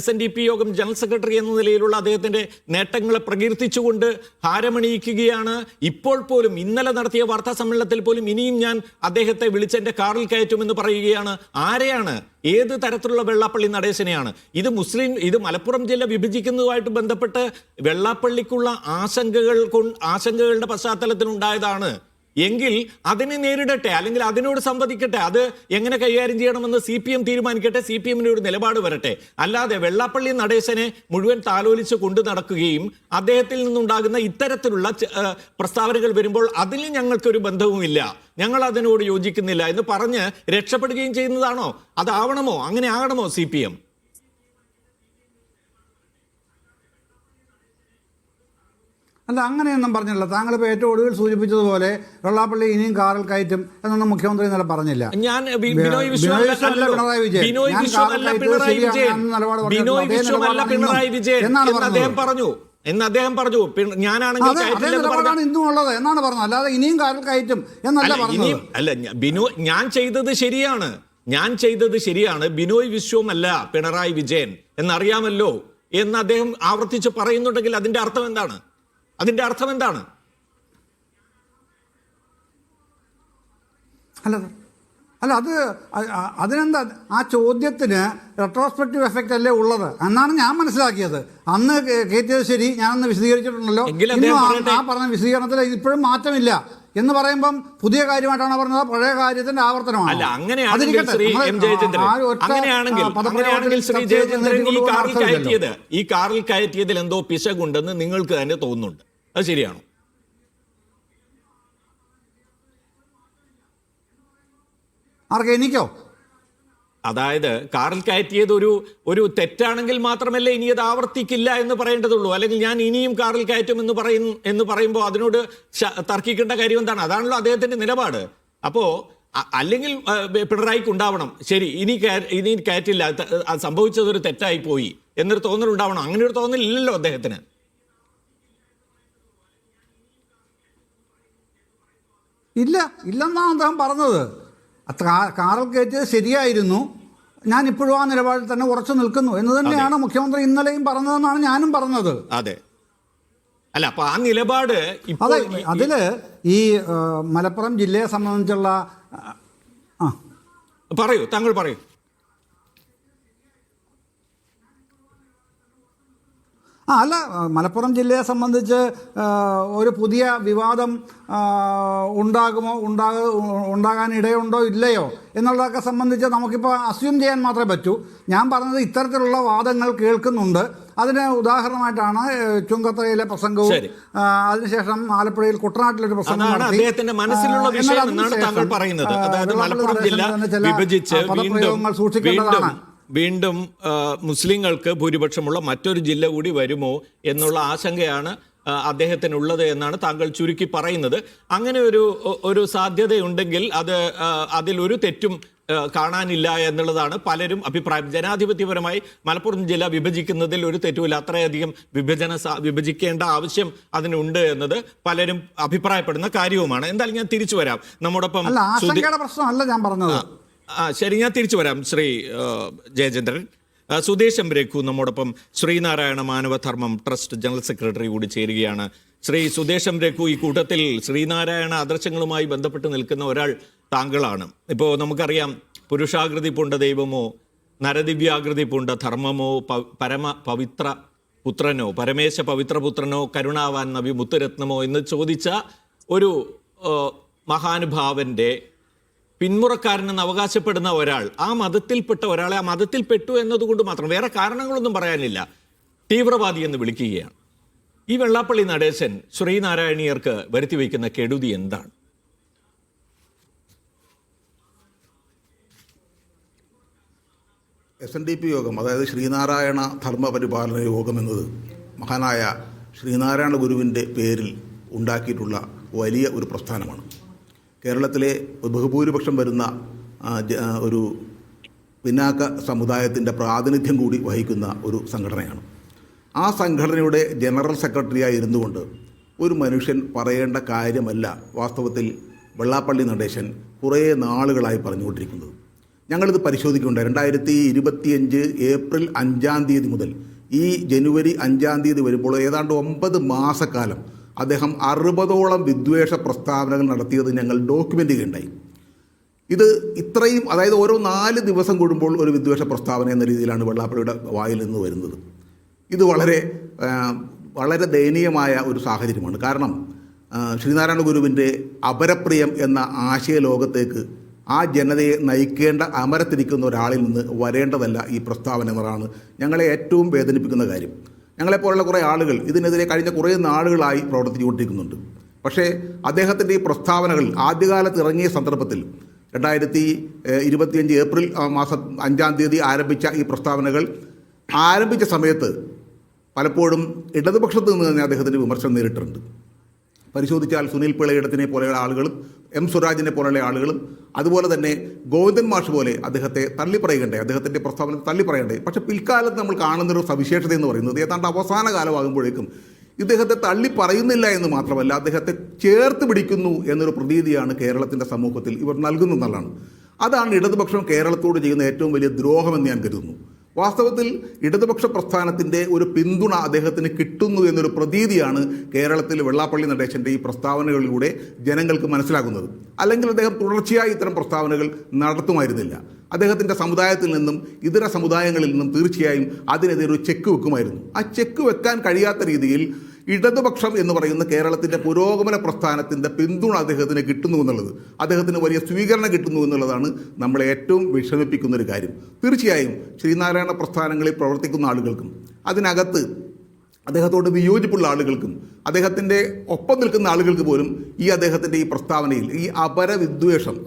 SNDP യോഗം ജനറൽ സെക്രട്ടറി എന്ന നിലയിലുള്ള അദ്ദേഹത്തിന്റെ നേട്ടങ്ങളെ പ്രകീർത്തിച്ചുകൊണ്ട് ഹാരമണിയിക്കുകയാണ്. ഇപ്പോൾ പോലും ഇന്നലെ നടത്തിയ വാർത്താ സമ്മേളനത്തിൽ പോലും ഇനിയും ഞാൻ അദ്ദേഹത്തെ വിളിച്ച് എന്റെ കാറിൽ കയറ്റുമെന്ന് പറയുകയാണ്. ആരെയാണ്? ഏത് തരത്തിലുള്ള വെള്ളാപ്പള്ളി നടേശനെയാണ്? ഇത് മലപ്പുറം ജില്ല വിഭജിക്കുന്നതുമായിട്ട് ബന്ധപ്പെട്ട് വെള്ളാപ്പള്ളിക്കുള്ള ആശങ്കകളുടെ പശ്ചാത്തലത്തിൽ ഉണ്ടായതാണ് എങ്കിൽ അതിനെ നേരിടട്ടെ, അല്ലെങ്കിൽ അതിനോട് സംവദിക്കട്ടെ. അത് എങ്ങനെ കൈകാര്യം ചെയ്യണമെന്ന് CPM തീരുമാനിക്കട്ടെ, CPM-ന്റെ ഒരു നിലപാട് വരട്ടെ. അല്ലാതെ വെള്ളാപ്പള്ളി നടേശനെ മുഴുവൻ താലോലിച്ച് കൊണ്ടു നടക്കുകയും അദ്ദേഹത്തിൽ നിന്നുണ്ടാകുന്ന ഇത്തരത്തിലുള്ള പ്രസ്താവനകൾ വരുമ്പോൾ അതിൽ ഞങ്ങൾക്കൊരു ബന്ധവുമില്ല, ഞങ്ങൾ അതിനോട് യോജിക്കുന്നില്ല എന്ന് പറഞ്ഞ് രക്ഷപ്പെടുകയും ചെയ്യുന്നതാണോ? അതാവണമോ? അങ്ങനെ ആകണമോ CPM? അല്ല, അങ്ങനെയൊന്നും പറഞ്ഞില്ല. താങ്കളിപ്പോൾ ഏറ്റവും ഒടുവിൽ സൂചിപ്പിച്ചതുപോലെ വെള്ളാപ്പള്ളി ഇനിയും കാറിൽ കയറ്റും എന്നൊന്നും മുഖ്യമന്ത്രി ഇന്നലെ പറഞ്ഞില്ല. ഞാൻ പിണറായി വിജയൻ അദ്ദേഹം പറഞ്ഞു എന്ന് അദ്ദേഹം പറഞ്ഞു. ഞാനാണെങ്കിൽ ഇന്നും ഉള്ളത് എന്നാണ് പറഞ്ഞത്, അല്ലാതെ ഇനിയും കാറിൽ കയറ്റും എന്നല്ല പറഞ്ഞത്. അല്ല, ഞാൻ ചെയ്തത് ശരിയാണ്. ബിനോയ് വിശ്വമല്ല പിണറായി വിജയൻ എന്നറിയാമല്ലോ എന്ന് അദ്ദേഹം ആവർത്തിച്ച് പറയുന്നുണ്ടെങ്കിൽ അതിന്റെ അർത്ഥം എന്താണ്? അല്ല അത് അതിനെന്താ? ആ ചോദ്യത്തിന് റെട്രോസ്പെക്റ്റീവ് എഫക്റ്റ് അല്ലേ ഉള്ളത് എന്നാണ് ഞാൻ മനസ്സിലാക്കിയത്. അന്ന് കയറ്റിയത് ശരി, ഞാനന്ന് വിശദീകരിച്ചിട്ടുണ്ടല്ലോ. ആ പറഞ്ഞ വിശദീകരണത്തിൽ ഇപ്പോഴും മാറ്റമില്ല എന്ന് പറയുമ്പം പുതിയ കാര്യമായിട്ടാണ് പറഞ്ഞത്, പഴയ കാര്യത്തിന്റെ ആവർത്തനമാണ്. ഈ കാറിൽ കയറ്റിയതിൽ എന്തോ പിശകുണ്ടെന്ന് നിങ്ങൾക്ക് തന്നെ തോന്നുന്നുണ്ട്. അത് ശരിയാണോ? ആർക്കെ? എനിക്കോ? അതായത് കാറിൽ കയറ്റിയത് ഒരു തെറ്റാണെങ്കിൽ മാത്രമല്ലേ ഇനി അത് ആവർത്തിക്കില്ല എന്ന് പറയേണ്ടതുള്ളൂ. അല്ലെങ്കിൽ ഞാൻ ഇനിയും കാറിൽ കയറ്റും എന്ന് പറയുമ്പോൾ അതിനോട് തർക്കിക്കേണ്ട കാര്യം എന്താണ്? അതാണല്ലോ അദ്ദേഹത്തിന്റെ നിലപാട്. അപ്പോ അല്ലെങ്കിൽ പിണറായിക്ക് ഉണ്ടാവണം, ശരി ഇനി കയറ്റില്ല, അത് സംഭവിച്ചതൊരു തെറ്റായി പോയി എന്നൊരു തോന്നൽ ഉണ്ടാവണം. അങ്ങനെ ഒരു തോന്നൽ ഇല്ലല്ലോ അദ്ദേഹത്തിന്. ഇല്ലെന്നാണ് അദ്ദേഹം പറഞ്ഞത്. കാറിൽ കയറ്റിയത് ശരിയായിരുന്നു, ഞാൻ ഇപ്പോഴും ആ നിലപാടിൽ തന്നെ ഉറച്ചു നിൽക്കുന്നു എന്ന് തന്നെയാണ് മുഖ്യമന്ത്രി ഇന്നലെയും പറഞ്ഞതെന്നാണ് ഞാനും പറഞ്ഞത്. അതെ, അല്ല അപ്പൊ ആ നിലപാട് അതെ. അതില് ഈ മലപ്പുറം ജില്ലയെ സംബന്ധിച്ചുള്ള പറയൂ, താങ്കൾ പറയൂ. അല്ല, മലപ്പുറം ജില്ലയെ സംബന്ധിച്ച് ഒരു പുതിയ വിവാദം ഉണ്ടാകാനിടയുണ്ടോ ഇല്ലയോ എന്നുള്ളതൊക്കെ സംബന്ധിച്ച് നമുക്കിപ്പോൾ അസ്യൂം ചെയ്യാൻ മാത്രമേ പറ്റൂ. ഞാൻ പറഞ്ഞത് ഇത്തരത്തിലുള്ള വാദങ്ങൾ കേൾക്കുന്നുണ്ട്. അതിന് ഉദാഹരണമായിട്ടാണ് ചുങ്കത്തറയിലെ പ്രസംഗവും അതിനുശേഷം ആലപ്പുഴയിൽ കുട്ടനാട്ടിലൊരു പ്രസംഗം പദപ്രയോഗങ്ങൾ സൂക്ഷിക്കേണ്ടതാണ്. വീണ്ടും മുസ്ലിങ്ങൾക്ക് ഭൂരിപക്ഷമുള്ള മറ്റൊരു ജില്ല കൂടി വരുമോ എന്നുള്ള ആശങ്കയാണ് അദ്ദേഹത്തിനുള്ളത് എന്നാണ് താങ്കൾ ചുരുക്കി പറയുന്നത്. അങ്ങനെ ഒരു സാധ്യതയുണ്ടെങ്കിൽ അതിലൊരു തെറ്റും കാണാനില്ല എന്നുള്ളതാണ് പലരും അഭിപ്രായം. ജനാധിപത്യപരമായി മലപ്പുറം ജില്ല വിഭജിക്കുന്നതിൽ ഒരു തെറ്റുമില്ല, അത്രയധികം വിഭജിക്കേണ്ട ആവശ്യം അതിനുണ്ട് എന്നത് പലരും അഭിപ്രായപ്പെടുന്ന കാര്യവുമാണ്. എന്തായാലും ഞാൻ തിരിച്ചു വരാം. നമ്മോടൊപ്പം പ്രശ്നമല്ല ഞാൻ പറഞ്ഞത്. ശരി, ഞാൻ തിരിച്ചു വരാം ശ്രീ ജയചന്ദ്രൻ. സുദേശം രഘു നമ്മോടൊപ്പം Sreenarayana Manavadharmam trust general secretary കൂടി ചേരുകയാണ്. ശ്രീ സുദേശം രഘു, ഈ കൂട്ടത്തിൽ ശ്രീനാരായണ ആദർശങ്ങളുമായി ബന്ധപ്പെട്ട് നിൽക്കുന്ന ഒരാൾ താങ്കളാണ്. ഇപ്പോൾ നമുക്കറിയാം, പുരുഷാകൃതി പൂണ്ട ദൈവമോ നരദിവ്യാകൃതി പൂണ്ട ധർമ്മമോ പരമ പവിത്ര പുത്രനോ പരമേശ പവിത്രപുത്രനോ കരുണാവാൻ നബി മുത്തുരത്നമോ എന്ന് ചോദിച്ച ഒരു മഹാനുഭാവന്റെ പിന്മുറക്കാരനെന്ന് അവകാശപ്പെടുന്ന ഒരാൾ, ആ മതത്തിൽപ്പെട്ട ഒരാളെ ആ മതത്തിൽ പെട്ടു എന്നതുകൊണ്ട് മാത്രം, വേറെ കാരണങ്ങളൊന്നും പറയാനില്ല, തീവ്രവാദി എന്ന് വിളിക്കുകയാണ്. ഈ വെള്ളാപ്പള്ളി നടേശൻ ശ്രീനാരായണീയർക്ക് വരുത്തി വയ്ക്കുന്ന കെടുതി എന്താണ്? SNDP യോഗം, അതായത് ശ്രീനാരായണ ധർമ്മപരിപാലന യോഗം എന്നത് മഹാനായ ശ്രീനാരായണ ഗുരുവിൻ്റെ പേരിൽ ഉണ്ടാക്കിയിട്ടുള്ള വലിയ ഒരു പ്രസ്ഥാനമാണ്. കേരളത്തിലെ ബഹുഭൂരിപക്ഷം വരുന്ന ഒരു പിന്നാക്ക സമുദായത്തിൻ്റെ പ്രാതിനിധ്യം കൂടി വഹിക്കുന്ന ഒരു സംഘടനയാണ്. ആ സംഘടനയുടെ ജനറൽ സെക്രട്ടറിയായി ഇരുന്നുകൊണ്ട് ഒരു മനുഷ്യൻ പറയേണ്ട കാര്യമല്ല വാസ്തവത്തിൽ വെള്ളാപ്പള്ളി നടേശൻ കുറേ നാളുകളായി പറഞ്ഞുകൊണ്ടിരിക്കുന്നത്. ഞങ്ങളിത് പരിശോധിക്കുന്നുണ്ട്. 2025 ഏപ്രിൽ 5-ാം തീയതി മുതൽ ഈ ജനുവരി 5-ാം തീയതി വരുമ്പോൾ ഏതാണ്ട് 9 മാസക്കാലം അദ്ദേഹം 60ഓളം വിദ്വേഷ പ്രസ്താവനകൾ നടത്തിയത് ഞങ്ങൾ ഡോക്യുമെൻ്റ് ചെയ്യുകയുണ്ടായി. ഇത് ഇത്രയും, അതായത് ഓരോ 4 ദിവസം കൂടുമ്പോൾ ഒരു വിദ്വേഷ പ്രസ്താവന എന്ന രീതിയിലാണ് വെള്ളാപ്പള്ളിയുടെ വായിൽ നിന്ന് വരുന്നത്. ഇത് വളരെ ദയനീയമായ ഒരു സാഹചര്യമാണ്. കാരണം ശ്രീനാരായണ ഗുരുവിൻ്റെ അപരപ്രിയം എന്ന ആശയ ലോകത്തേക്ക് ആ ജനതയെ നയിക്കേണ്ട അമരത്തിരിക്കുന്ന ഒരാളിൽ നിന്ന് വരേണ്ടതല്ല ഈ പ്രസ്താവന എന്നതാണ് ഞങ്ങളെ ഏറ്റവും വേദനിപ്പിക്കുന്ന കാര്യം. ഞങ്ങളെപ്പോലുള്ള കുറേ ആളുകൾ ഇതിനെതിരെ കഴിഞ്ഞ കുറേ നാളുകളായി പ്രവർത്തിച്ചുകൊണ്ടിരിക്കുന്നുണ്ട്. പക്ഷേ അദ്ദേഹത്തിൻ്റെ ഈ പ്രസ്താവനകൾ ആദ്യകാലത്ത് ഇറങ്ങിയ സന്ദർഭത്തിൽ 2025 ഏപ്രിൽ മാസം 5-ാം തീയതി ആരംഭിച്ച ഈ പ്രസ്താവനകൾ ആരംഭിച്ച സമയത്ത് പലപ്പോഴും ഇടതുപക്ഷത്ത് നിന്ന് തന്നെ അദ്ദേഹത്തിൻ്റെ വിമർശനം നേരിട്ടിട്ടുണ്ട്. പരിശോധിച്ചാൽ സുനിൽ പിള്ളയിടത്തിനെ പോലെയുള്ള ആളുകളും എം സ്വരാജിനെ പോലെയുള്ള ആളുകളും അതുപോലെ തന്നെ ഗോവിന്ദൻ മാഷ് പോലെ അദ്ദേഹത്തെ തള്ളിപ്പറയുകയുണ്ടേ, അദ്ദേഹത്തിൻ്റെ പ്രസ്താവന തള്ളിപ്പറയണ്ടേ. പക്ഷേ പിൽക്കാലത്ത് നമ്മൾ കാണുന്നൊരു സവിശേഷത എന്ന് പറയുന്നത് ഏതാണ്ട് അവസാന കാലമാകുമ്പോഴേക്കും ഇദ്ദേഹത്തെ തള്ളിപ്പറയുന്നില്ല എന്ന് മാത്രമല്ല, അദ്ദേഹത്തെ ചേർത്ത് പിടിക്കുന്നു എന്നൊരു പ്രതീതിയാണ് കേരളത്തിൻ്റെ സമൂഹത്തിൽ ഇവർ നൽകുന്നതെന്നുള്ളതാണ്. അതാണ് ഇടതുപക്ഷം കേരളത്തോട് ചെയ്യുന്ന ഏറ്റവും വലിയ ദ്രോഹമെന്ന് ഞാൻ കരുതുന്നു. വാസ്തവത്തിൽ ഇടതുപക്ഷ പ്രസ്ഥാനത്തിൻ്റെ ഒരു പിന്തുണ അദ്ദേഹത്തിന് കിട്ടുന്നു എന്നൊരു പ്രതീതിയാണ് കേരളത്തിൽ വെള്ളാപ്പള്ളി നടേശൻ്റെ ഈ പ്രസ്താവനകളിലൂടെ ജനങ്ങൾക്ക് മനസ്സിലാകുന്നത്. അല്ലെങ്കിൽ അദ്ദേഹം തുടർച്ചയായി ഇത്തരം പ്രസ്താവനകൾ നടത്തുമായിരുന്നില്ല. അദ്ദേഹത്തിൻ്റെ സമുദായത്തിൽ നിന്നും ഇതര സമുദായങ്ങളിൽ നിന്നും തീർച്ചയായും അതിനെതിരെ ഒരു ചെക്ക് വെക്കുമായിരുന്നു. ആ ചെക്ക് വെക്കാൻ കഴിയാത്ത രീതിയിൽ ഇടതുപക്ഷം എന്ന് പറയുന്ന കേരളത്തിൻ്റെ പുരോഗമന പ്രസ്ഥാനത്തിൻ്റെ പിന്തുണ അദ്ദേഹത്തിന് കിട്ടുന്നു എന്നുള്ളത്, അദ്ദേഹത്തിന് വലിയ സ്വീകരണം കിട്ടുന്നു എന്നുള്ളതാണ് നമ്മളെ ഏറ്റവും വിഷമിപ്പിക്കുന്നൊരു കാര്യം. തീർച്ചയായും ശ്രീനാരായണ പ്രസ്ഥാനങ്ങളിൽ പ്രവർത്തിക്കുന്ന ആളുകൾക്കും അതിനകത്ത് അദ്ദേഹത്തോട് വിയോജിപ്പുള്ള ആളുകൾക്കും അദ്ദേഹത്തിൻ്റെ ഒപ്പം നിൽക്കുന്ന ആളുകൾക്ക് പോലും അദ്ദേഹത്തിൻ്റെ ഈ പ്രസ്താവനയിൽ ഈ അപരമതവിദ്വേഷം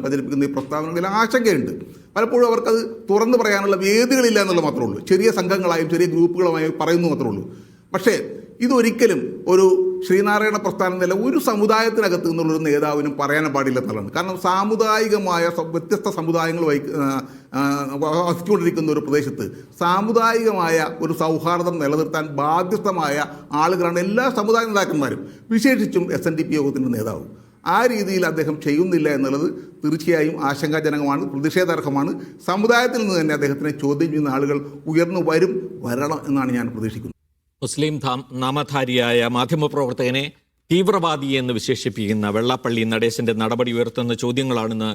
പ്രചരിപ്പിക്കുന്ന ഈ പ്രസ്താവനകളിൽ ആശങ്കയുണ്ട്. പലപ്പോഴും അവർക്കത് തുറന്നു പറയാനുള്ള വേദികളില്ല എന്നുള്ള മാത്രമേ ഉള്ളൂ. ചെറിയ സംഘങ്ങളായും ചെറിയ ഗ്രൂപ്പുകളുമായും പറയുന്നു മാത്രമേ ഉള്ളൂ. പക്ഷേ ഇതൊരിക്കലും ഒരു ശ്രീനാരായണ പ്രസ്ഥാനം എന്നല്ല, ഒരു സമുദായത്തിനകത്ത് നിന്നുള്ളൊരു നേതാവിനും പറയാൻ പാടില്ലെന്നുള്ളതാണ്. കാരണം സാമുദായികമായ വ്യത്യസ്ത സമുദായങ്ങൾ വസിച്ചുകൊണ്ടിരിക്കുന്ന ഒരു പ്രദേശത്ത് സാമുദായികമായ ഒരു സൗഹാർദ്ദം നിലനിർത്താൻ ബാധ്യസ്ഥമായ ആളുകളാണ് എല്ലാ സമുദായ നേതാക്കന്മാരും, വിശേഷിച്ചും SNDP യോഗത്തിൻ്റെ നേതാവും. ആ രീതിയിൽ അദ്ദേഹം ചെയ്യുന്നില്ല എന്നുള്ളത് തീർച്ചയായും ആശങ്കാജനകമാണ്, പ്രതിഷേധാർഹമാണ്. സമുദായത്തിൽ നിന്ന് തന്നെ അദ്ദേഹത്തിനെ ചോദ്യം ചെയ്യുന്ന ആളുകൾ വരണം എന്നാണ് ഞാൻ പ്രതീക്ഷിക്കുന്നത്. മുസ്ലിം നാമധാരിയായ മാധ്യമപ്രവർത്തകനെ തീവ്രവാദി എന്ന് വിശേഷിപ്പിക്കുന്ന വെള്ളാപ്പള്ളി നടേശന്റെ നടപടി ഉയർത്തുന്ന ചോദ്യങ്ങളാണെന്ന്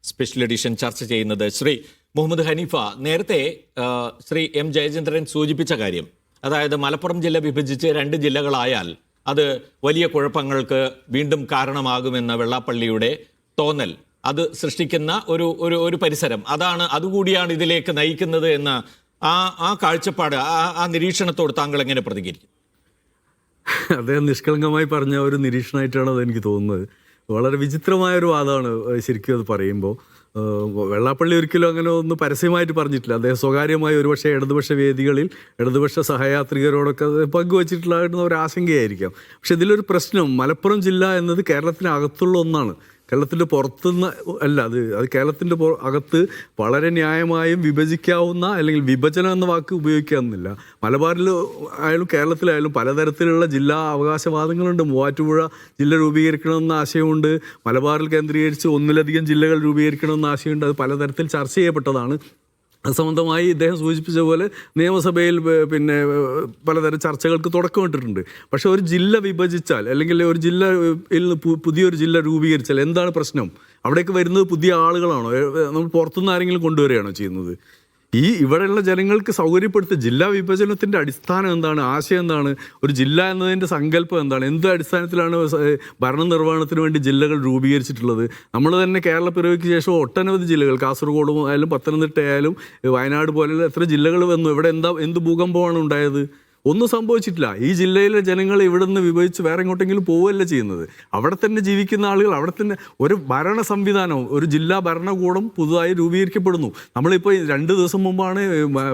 സ്പെഷ്യൽ എഡിഷൻ ചർച്ച ചെയ്യുന്നത്. ശ്രീ മുഹമ്മദ് ഹനീഫ, നേരത്തെ ശ്രീ M ജയചന്ദ്രൻ സൂചിപ്പിച്ച കാര്യം, അതായത് മലപ്പുറം ജില്ല വിഭജിച്ച് 2 ജില്ലകളായാൽ അത് വലിയ കുഴപ്പങ്ങൾക്ക് വീണ്ടും കാരണമാകുമെന്ന വെള്ളാപ്പള്ളിയുടെ തോന്നൽ, അത് സൃഷ്ടിക്കുന്ന ഒരു പരിസരം, അതുകൂടിയാണ് ഇതിലേക്ക് നയിക്കുന്നത് എന്ന ആ കാഴ്ചപ്പാട്, ആ നിരീക്ഷണത്തോട് താങ്കൾ എങ്ങനെ പ്രതികരിക്കും? അദ്ദേഹം നിഷ്കളങ്കമായി പറഞ്ഞ ഒരു നിരീക്ഷണമായിട്ടാണ് അതെനിക്ക് തോന്നുന്നത്. വളരെ വിചിത്രമായൊരു വാദമാണ് ശരിക്കും അത് പറയുമ്പോൾ. വെള്ളാപ്പള്ളി ഒരിക്കലും അങ്ങനെ ഒന്നും പരസ്യമായിട്ട് പറഞ്ഞിട്ടില്ല. അദ്ദേഹം സ്വകാര്യമായി ഒരുപക്ഷെ ഇടതുപക്ഷ വേദികളിൽ ഇടതുപക്ഷ സഹയാത്രികരോടൊക്കെ പങ്കുവച്ചിട്ടുള്ള ഒരു ആശങ്കയായിരിക്കാം. പക്ഷെ ഇതിലൊരു പ്രശ്നം, മലപ്പുറം ജില്ല എന്നത് കേരളത്തിനകത്തുള്ള ഒന്നാണ്, കേരളത്തിൻ്റെ പുറത്തുനിന്ന് അല്ല. അത് കേരളത്തിൻ്റെ അകത്ത് വളരെ ന്യായമായും വിഭജിക്കാവുന്ന, അല്ലെങ്കിൽ വിഭജനം എന്ന വാക്ക് ഉപയോഗിക്കാവുന്നില്ല. മലബാറിൽ ആയാലും കേരളത്തിലായാലും പലതരത്തിലുള്ള ജില്ലാ അവകാശവാദങ്ങളുണ്ട്. മൂവാറ്റുപുഴ ജില്ല രൂപീകരിക്കണമെന്ന ആശയമുണ്ട്. മലബാറിൽ കേന്ദ്രീകരിച്ച് 1-ലധികം ജില്ലകൾ രൂപീകരിക്കണമെന്ന ആശയമുണ്ട്. അത് പലതരത്തിൽ ചർച്ച ചെയ്യപ്പെട്ടതാണ്. അത് സംബന്ധമായി ഇദ്ദേഹം സൂചിപ്പിച്ച പോലെ നിയമസഭയിൽ പിന്നെ പലതരം ചർച്ചകൾക്ക് തുടക്കമിട്ടിട്ടുണ്ട്. പക്ഷേ ഒരു ജില്ല വിഭജിച്ചാൽ അല്ലെങ്കിൽ ഒരു ജില്ലയിൽ പുതിയൊരു ജില്ല രൂപീകരിച്ചാൽ എന്താണ് പ്രശ്നം? അവിടേക്ക് വരുന്നത് പുതിയ ആളുകളാണോ? നമ്മൾ പുറത്തുനിന്ന് ആരെങ്കിലും കൊണ്ടുവരികയാണോ ചെയ്യുന്നത്? ഇവിടെയുള്ള ജനങ്ങൾക്ക് സൗകര്യപ്പെടുത്തുക. ജില്ലാ വിഭജനത്തിൻ്റെ അടിസ്ഥാനം എന്താണ്? ആശയം എന്താണ്? ഒരു ജില്ല എന്നതിൻ്റെ സങ്കല്പം എന്താണ്? എന്ത് അടിസ്ഥാനത്തിലാണ് ഭരണനിർവഹണത്തിന് വേണ്ടി ജില്ലകൾ രൂപീകരിച്ചിട്ടുള്ളത്? നമ്മൾ തന്നെ കേരളപ്പിറവിക്ക് ശേഷം ഒട്ടനവധി ജില്ലകൾ, കാസർഗോഡ് ആയാലും പത്തനംതിട്ട ആയാലും വയനാട് പോലെയുള്ള എത്ര ജില്ലകൾ വന്നു. ഇവിടെ എന്ത് ഭൂകമ്പമാണ് ഉണ്ടായത്? ഒന്നും സംഭവിച്ചിട്ടില്ല. ഈ ജില്ലയിലെ ജനങ്ങൾ ഇവിടെ നിന്ന് വിഭജിച്ച് വേറെ എങ്ങോട്ടെങ്കിലും പോവുകയല്ല ചെയ്യുന്നത്. അവിടെ തന്നെ ജീവിക്കുന്ന ആളുകൾ, അവിടെ തന്നെ ഒരു ഭരണ സംവിധാനം, ഒരു ജില്ലാ ഭരണകൂടം പുതുതായി രൂപീകരിക്കപ്പെടുന്നു. നമ്മളിപ്പോൾ 2 ദിവസം മുമ്പാണ്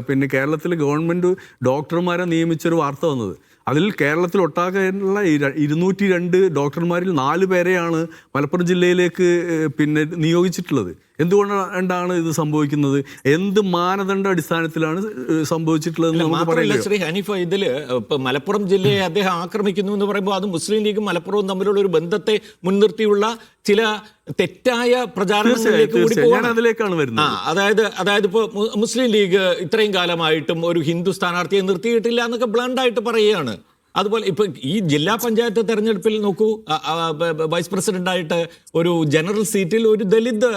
പിന്നെ കേരളത്തിലെ ഗവൺമെൻറ് ഡോക്ടർമാരെ നിയമിച്ചൊരു വാർത്ത വന്നത്. അതിൽ കേരളത്തിലൊട്ടാകെയുള്ള 202 ഡോക്ടർമാരിൽ 4 പേരെയാണ് മലപ്പുറം ജില്ലയിലേക്ക് പിന്നെ നിയോഗിച്ചിട്ടുള്ളത്. എന്തുകൊണ്ടാണ് ഇത് സംഭവിക്കുന്നത്? എന്ത് മാനദണ്ഡ അടിസ്ഥാനത്തിലാണ് സംഭവിച്ചിട്ടുള്ളത്? മാത്രമല്ല ശ്രീ ഹനീഫ, ഇതില് ഇപ്പൊ മലപ്പുറം ജില്ലയെ അദ്ദേഹം ആക്രമിക്കുന്നു എന്ന് പറയുമ്പോൾ അത് മുസ്ലിം ലീഗും മലപ്പുറവും തമ്മിലുള്ള ഒരു ബന്ധത്തെ മുൻനിർത്തിയുള്ള ചില തെറ്റായ പ്രചാരണങ്ങളിലേക്ക് കൂടി അതിലേക്കാണ് വരുന്നത്. അതായത് ഇപ്പോൾ മുസ്ലിം ലീഗ് ഇത്രയും കാലമായിട്ടും ഒരു ഹിന്ദു സ്ഥാനാർത്ഥിയെ നിർത്തിയിട്ടില്ല എന്നൊക്കെ ബ്ലണ്ടായിട്ട് പറയുകയാണ്. അതുപോലെ ഇപ്പൊ ഈ ജില്ലാ പഞ്ചായത്ത് തെരഞ്ഞെടുപ്പിൽ നോക്കൂ, വൈസ് പ്രസിഡന്റായിട്ട് ഒരു ജനറൽ സീറ്റിൽ ഒരു ദലിത്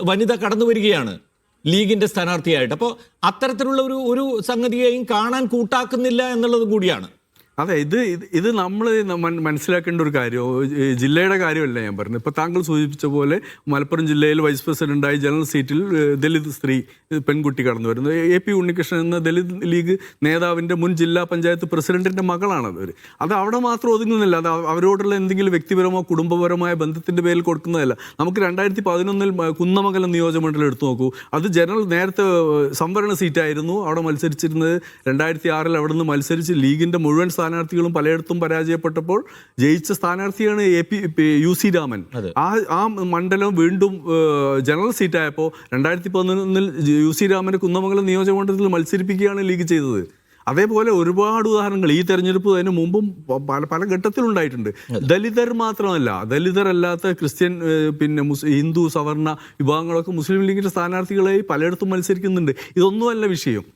വനിത കടന്നു വരികയാണ് ലീഗിന്റെ സ്ഥാനാർത്ഥിയായിട്ട്. അപ്പോൾ അത്തരത്തിലുള്ള ഒരു സംഗതിയെയും കാണാൻ കൂട്ടാക്കുന്നില്ല എന്നുള്ളത് കൂടിയാണ്. അതെ, ഇത് നമ്മൾ മനസ്സിലാക്കേണ്ട ഒരു കാര്യം, ജില്ലയുടെ കാര്യമല്ല ഞാൻ പറഞ്ഞത്. ഇപ്പോൾ താങ്കൾ സൂചിപ്പിച്ച പോലെ മലപ്പുറം ജില്ലയിൽ വൈസ് പ്രസിഡന്റായി ജനറൽ സീറ്റിൽ ദലിത് സ്ത്രീ പെൺകുട്ടി കടന്നു വരുന്നത്. AP ഉണ്ണികൃഷ്ണൻ എന്ന ദലിത് ലീഗ് നേതാവിൻ്റെ മുൻ ജില്ലാ പഞ്ചായത്ത് പ്രസിഡന്റിൻ്റെ മകളാണത്. അത് അവിടെ മാത്രം ഒതുങ്ങുന്നില്ല. അത് അവരോടുള്ള എന്തെങ്കിലും വ്യക്തിപരമോ കുടുംബപരമായ ബന്ധത്തിൻ്റെ പേരിൽ കൊടുക്കുന്നതല്ല. നമുക്ക് 2011 കുന്നമംഗലം നിയോജകമണ്ഡലം എടുത്തു നോക്കൂ. അത് നേരത്തെ സംവരണ സീറ്റായിരുന്നു. അവിടെ മത്സരിച്ചിരുന്നത് 2006 അവിടെ നിന്ന് മത്സരിച്ച് ലീഗിൻ്റെ മുഴുവൻ സ്ഥാനാർത്ഥികളും പലയിടത്തും പരാജയപ്പെട്ടപ്പോൾ ജയിച്ച സ്ഥാനാർത്ഥിയാണ് UC രാമൻ. ആ മണ്ഡലം വീണ്ടും ജനറൽ സീറ്റായപ്പോൾ 2011 UC രാമനെ കുന്നമംഗലം നിയോജകമണ്ഡലത്തിൽ മത്സരിപ്പിക്കുകയാണ് ലീഗ് ചെയ്തത്. അതേപോലെ ഒരുപാട് ഉദാഹരണങ്ങൾ ഈ തെരഞ്ഞെടുപ്പ് അതിന് മുമ്പും പല ഘട്ടത്തിലുണ്ടായിട്ടുണ്ട്. ദലിതർ മാത്രമല്ല, ദലിതരല്ലാത്ത ക്രിസ്ത്യൻ പിന്നെ ഹിന്ദു സവർണ വിഭാഗങ്ങളൊക്കെ മുസ്ലിം ലീഗിൻ്റെ സ്ഥാനാർത്ഥികളായി പലയിടത്തും മത്സരിക്കുന്നുണ്ട്. ഇതൊന്നുമല്ല വിഷയം.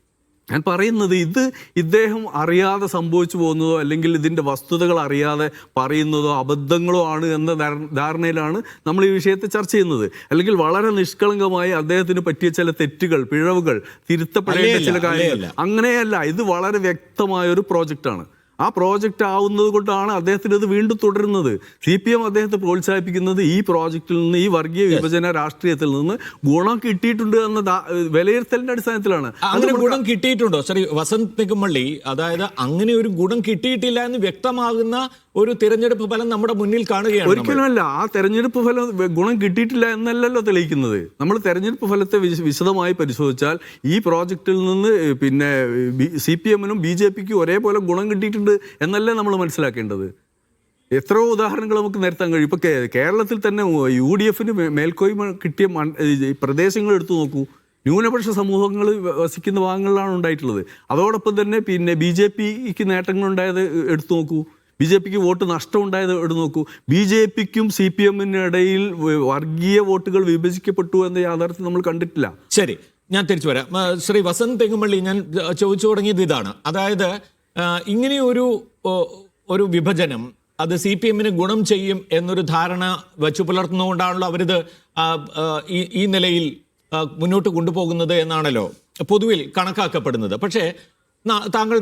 ഞാൻ പറയുന്നത് ഇദ്ദേഹം അറിയാതെ സംഭവിച്ചു പോകുന്നതോ അല്ലെങ്കിൽ ഇതിൻ്റെ വസ്തുതകൾ അറിയാതെ പറയുന്നതോ അബദ്ധങ്ങളോ ആണ് എന്ന ധാരണയിലാണ് നമ്മൾ ഈ വിഷയത്തെ ചർച്ച ചെയ്യുന്നത്. അല്ലെങ്കിൽ വളരെ നിഷ്കളങ്കമായി അദ്ദേഹത്തിന് പറ്റിയ ചില തെറ്റുകൾ, പിഴവുകൾ, തിരുത്തപ്പെടേണ്ട ചില കാര്യങ്ങൾ, അങ്ങനെയല്ല. ഇത് വളരെ വ്യക്തമായ ഒരു പ്രോജക്റ്റാണ്. ആ പ്രോജക്റ്റ് ആവുന്നത് കൊണ്ടാണ് അദ്ദേഹത്തിന് ഇത് വീണ്ടും തുടരുന്നത്. CPM അദ്ദേഹത്തെ പ്രോത്സാഹിപ്പിക്കുന്നത് ഈ പ്രോജക്റ്റിൽ നിന്ന്, ഈ വർഗീയ വിഭജന രാഷ്ട്രീയത്തിൽ നിന്ന് ഗുണം കിട്ടിയിട്ടുണ്ട് എന്ന വിലയിരുത്തലിന്റെ അടിസ്ഥാനത്തിലാണ്. അങ്ങനെ ഗുണം കിട്ടിയിട്ടുണ്ടോ ശ്രീ വസന്ത് പെരുമള്ളി? അതായത് അങ്ങനെ ഒരു ഗുണം കിട്ടിയിട്ടില്ല എന്ന് വ്യക്തമാകുന്ന ഒരു തിരഞ്ഞെടുപ്പ് ഫലം നമ്മുടെ മുന്നിൽ കാണുകയാണ്. ഒരിക്കലുമല്ല. ആ തെരഞ്ഞെടുപ്പ് ഫലം ഗുണം കിട്ടിയിട്ടില്ല എന്നല്ലല്ലോ തെളിയിക്കുന്നത്. നമ്മൾ തെരഞ്ഞെടുപ്പ് ഫലത്തെ വിശദമായി പരിശോധിച്ചാൽ ഈ പ്രോജക്റ്റിൽ നിന്ന് പിന്നെ CPM-നും BJP-ക്കും ഒരേപോലെ ഗുണം കിട്ടിയിട്ടുണ്ട് എന്നല്ലേ നമ്മൾ മനസ്സിലാക്കേണ്ടത്. എത്രയോ ഉദാഹരണങ്ങൾ നമുക്ക് നിരത്താൻ കഴിയും. ഇപ്പോൾ കേരളത്തിൽ തന്നെ UDF-ന് മേൽക്കോയ്മ കിട്ടിയ പ്രദേശങ്ങൾ എടുത്തു നോക്കൂ. ന്യൂനപക്ഷ സമൂഹങ്ങൾ വസിക്കുന്ന ഭാഗങ്ങളിലാണ് ഉണ്ടായിട്ടുള്ളത്. അതോടൊപ്പം തന്നെ പിന്നെ BJP-ക്ക് നേട്ടങ്ങളുണ്ടായത് എടുത്തു നോക്കൂ. BJP-ക്ക് വോട്ട് നഷ്ടമുണ്ടായത് എടുത്തു നോക്കൂ. BJP-ക്കും CPM-നിടയിൽ വർഗീയ വോട്ടുകൾ വിഭജിക്കപ്പെട്ടു എന്ന യാഥാർത്ഥ്യം നമ്മൾ കണ്ടിട്ടില്ല. ശരി, ഞാൻ തിരിച്ചു വരാം. ശ്രീ വസന്ത് പെരുമള്ളി, ഞാൻ ചോദിച്ചു തുടങ്ങിയത് ഇതാണ്. അതായത് ഇങ്ങനെയൊരു വിഭജനം അത് CPM-ന് ഗുണം ചെയ്യും എന്നൊരു ധാരണ വച്ചു പുലർത്തുന്നതുകൊണ്ടാണല്ലോ അവരിത് ഈ നിലയിൽ മുന്നോട്ട് കൊണ്ടുപോകുന്നത് എന്നാണല്ലോ പൊതുവിൽ കണക്കാക്കപ്പെടുന്നത്. പക്ഷേ താങ്കൾ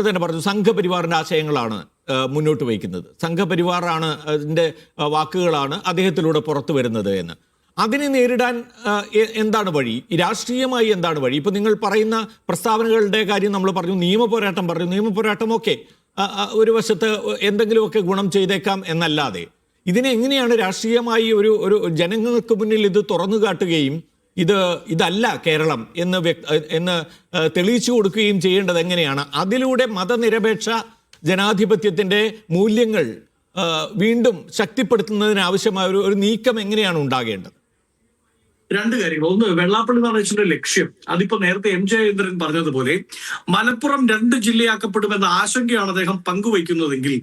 തന്നെ പറഞ്ഞു, സംഘപരിവാറിൻ്റെ ആശയങ്ങളാണ് മുന്നോട്ട് വയ്ക്കുന്നത്, സംഘപരിവാറാണ് അതിൻ്റെ വാക്കുകളാണ് അദ്ദേഹത്തിലൂടെ പുറത്തു വരുന്നത് എന്ന്. അതിനെ നേരിടാൻ എന്താണ് വഴി? രാഷ്ട്രീയമായി എന്താണ് വഴി? ഇപ്പം നിങ്ങൾ പറയുന്ന പ്രസ്താവനകളുടെ കാര്യം നമ്മൾ പറഞ്ഞു, നിയമപോരാട്ടം ഒക്കെ ഒരു വശത്ത് എന്തെങ്കിലുമൊക്കെ ഗുണം ചെയ്തേക്കാം എന്നല്ലാതെ ഇതിനെ എങ്ങനെയാണ് രാഷ്ട്രീയമായി ഒരു ജനങ്ങൾക്ക് മുന്നിൽ ഇത് തുറന്നു കാട്ടുകയും ഇതല്ല കേരളം എന്ന് തെളിയിച്ചു കൊടുക്കുകയും ചെയ്യേണ്ടത് എങ്ങനെയാണ്? അതിലൂടെ മതനിരപേക്ഷ ജനാധിപത്യത്തിന്റെ മൂല്യങ്ങൾ വീണ്ടും ശക്തിപ്പെടുത്തുന്നതിന് ആവശ്യമായ ഒരു നീക്കം എങ്ങനെയാണ് ഉണ്ടാകേണ്ടത്? 2 കാര്യങ്ങൾ. ഒന്ന്, വെള്ളാപ്പള്ളി നടേശന്റെ ലക്ഷ്യം, അതിപ്പോ നേരത്തെ M. ജയചന്ദ്രൻ പറഞ്ഞതുപോലെ മലപ്പുറം 2 ജില്ലയാക്കപ്പെടുമെന്ന ആശങ്കയാണ് അദ്ദേഹം പങ്കുവയ്ക്കുന്നതെങ്കിൽ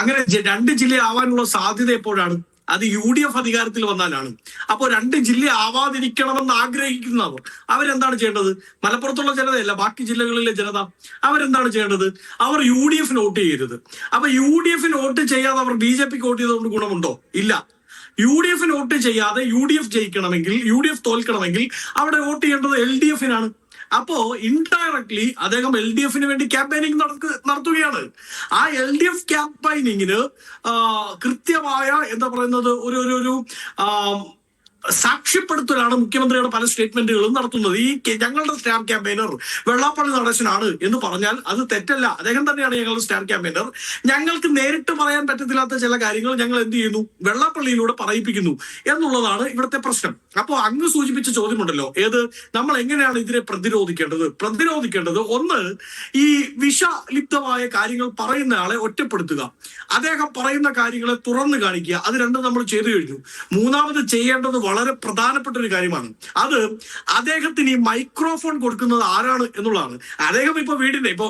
അങ്ങനെ 2 ജില്ലയാവാനുള്ള സാധ്യത എപ്പോഴാണ്? അത് UDF അധികാരത്തിൽ വന്നാലാണ്. അപ്പോൾ 2 ജില്ല ആവാതിരിക്കണമെന്ന് ആഗ്രഹിക്കുന്നവർ അവരെന്താണ് ചെയ്യേണ്ടത്? മലപ്പുറത്തുള്ള ജനതയല്ല, ബാക്കി ജില്ലകളിലെ ജനത അവരെന്താണ് ചെയ്യേണ്ടത്? അവർ UDF വോട്ട് ചെയ്യരുത്. അപ്പൊ UDF വോട്ട് ചെയ്യാതെ അവർ BJPക്ക് വോട്ട് ചെയ്തുകൊണ്ട് ഗുണമുണ്ടോ? ഇല്ല. UDF വോട്ട് ചെയ്യാതെ UDF ജയിക്കണമെങ്കിൽ, UDF തോൽക്കണമെങ്കിൽ അവിടെ വോട്ട് ചെയ്യേണ്ടത് LDF-നാണ്. അപ്പോ ഇൻഡയറക്ട്ലി അദ്ദേഹം LDF വേണ്ടി ക്യാമ്പയിനിങ് നടത്തുകയാണ്. ആ LDF ക്യാമ്പയിനിങ്ങിന് കൃത്യമായ എന്താ പറയുന്നത് ഒരു സാക്ഷ്യപ്പെടുത്തലാണ് മുഖ്യമന്ത്രിയുടെ പല സ്റ്റേറ്റ്മെന്റുകളും നടത്തുന്നത്. ഞങ്ങളുടെ സ്റ്റാർ ക്യാമ്പയിനർ വെള്ളാപ്പള്ളി നടേശനാണ് എന്ന് പറഞ്ഞാൽ അത് തെറ്റല്ല. അദ്ദേഹം തന്നെയാണ് ഞങ്ങളുടെ സ്റ്റാർ ക്യാമ്പയിനർ. ഞങ്ങൾക്ക് നേരിട്ട് പറയാൻ പറ്റത്തില്ലാത്ത ചില കാര്യങ്ങൾ ഞങ്ങൾ എന്ത് ചെയ്യുന്നു? വെള്ളാപ്പള്ളിയിലൂടെ പറയിപ്പിക്കുന്നു എന്നുള്ളതാണ് ഇവിടുത്തെ പ്രശ്നം. അപ്പോൾ അങ്ങ് സൂചിപ്പിച്ച ചോദ്യമുണ്ടല്ലോ, നമ്മൾ എങ്ങനെയാണ് ഇതിനെ പ്രതിരോധിക്കേണ്ടത്? ഒന്ന്, ഈ വിഷലിപ്തമായ കാര്യങ്ങൾ പറയുന്ന ആളെ ഒറ്റപ്പെടുത്തുക, അദ്ദേഹം പറയുന്ന കാര്യങ്ങളെ തുറന്നു കാണിക്കുക. അത് രണ്ടും നമ്മൾ ചെയ്തു കഴിഞ്ഞു. മൂന്നാമത് ചെയ്യേണ്ടത് വളരെ പ്രധാനപ്പെട്ട ഒരു കാര്യമാണ്. അത് അദ്ദേഹത്തിന് ഈ മൈക്രോഫോൺ കൊടുക്കുന്നത് ആരാണ് എന്നുള്ളതാണ്. അദ്ദേഹം ഇപ്പൊ വീടിന്റെ ഇപ്പൊ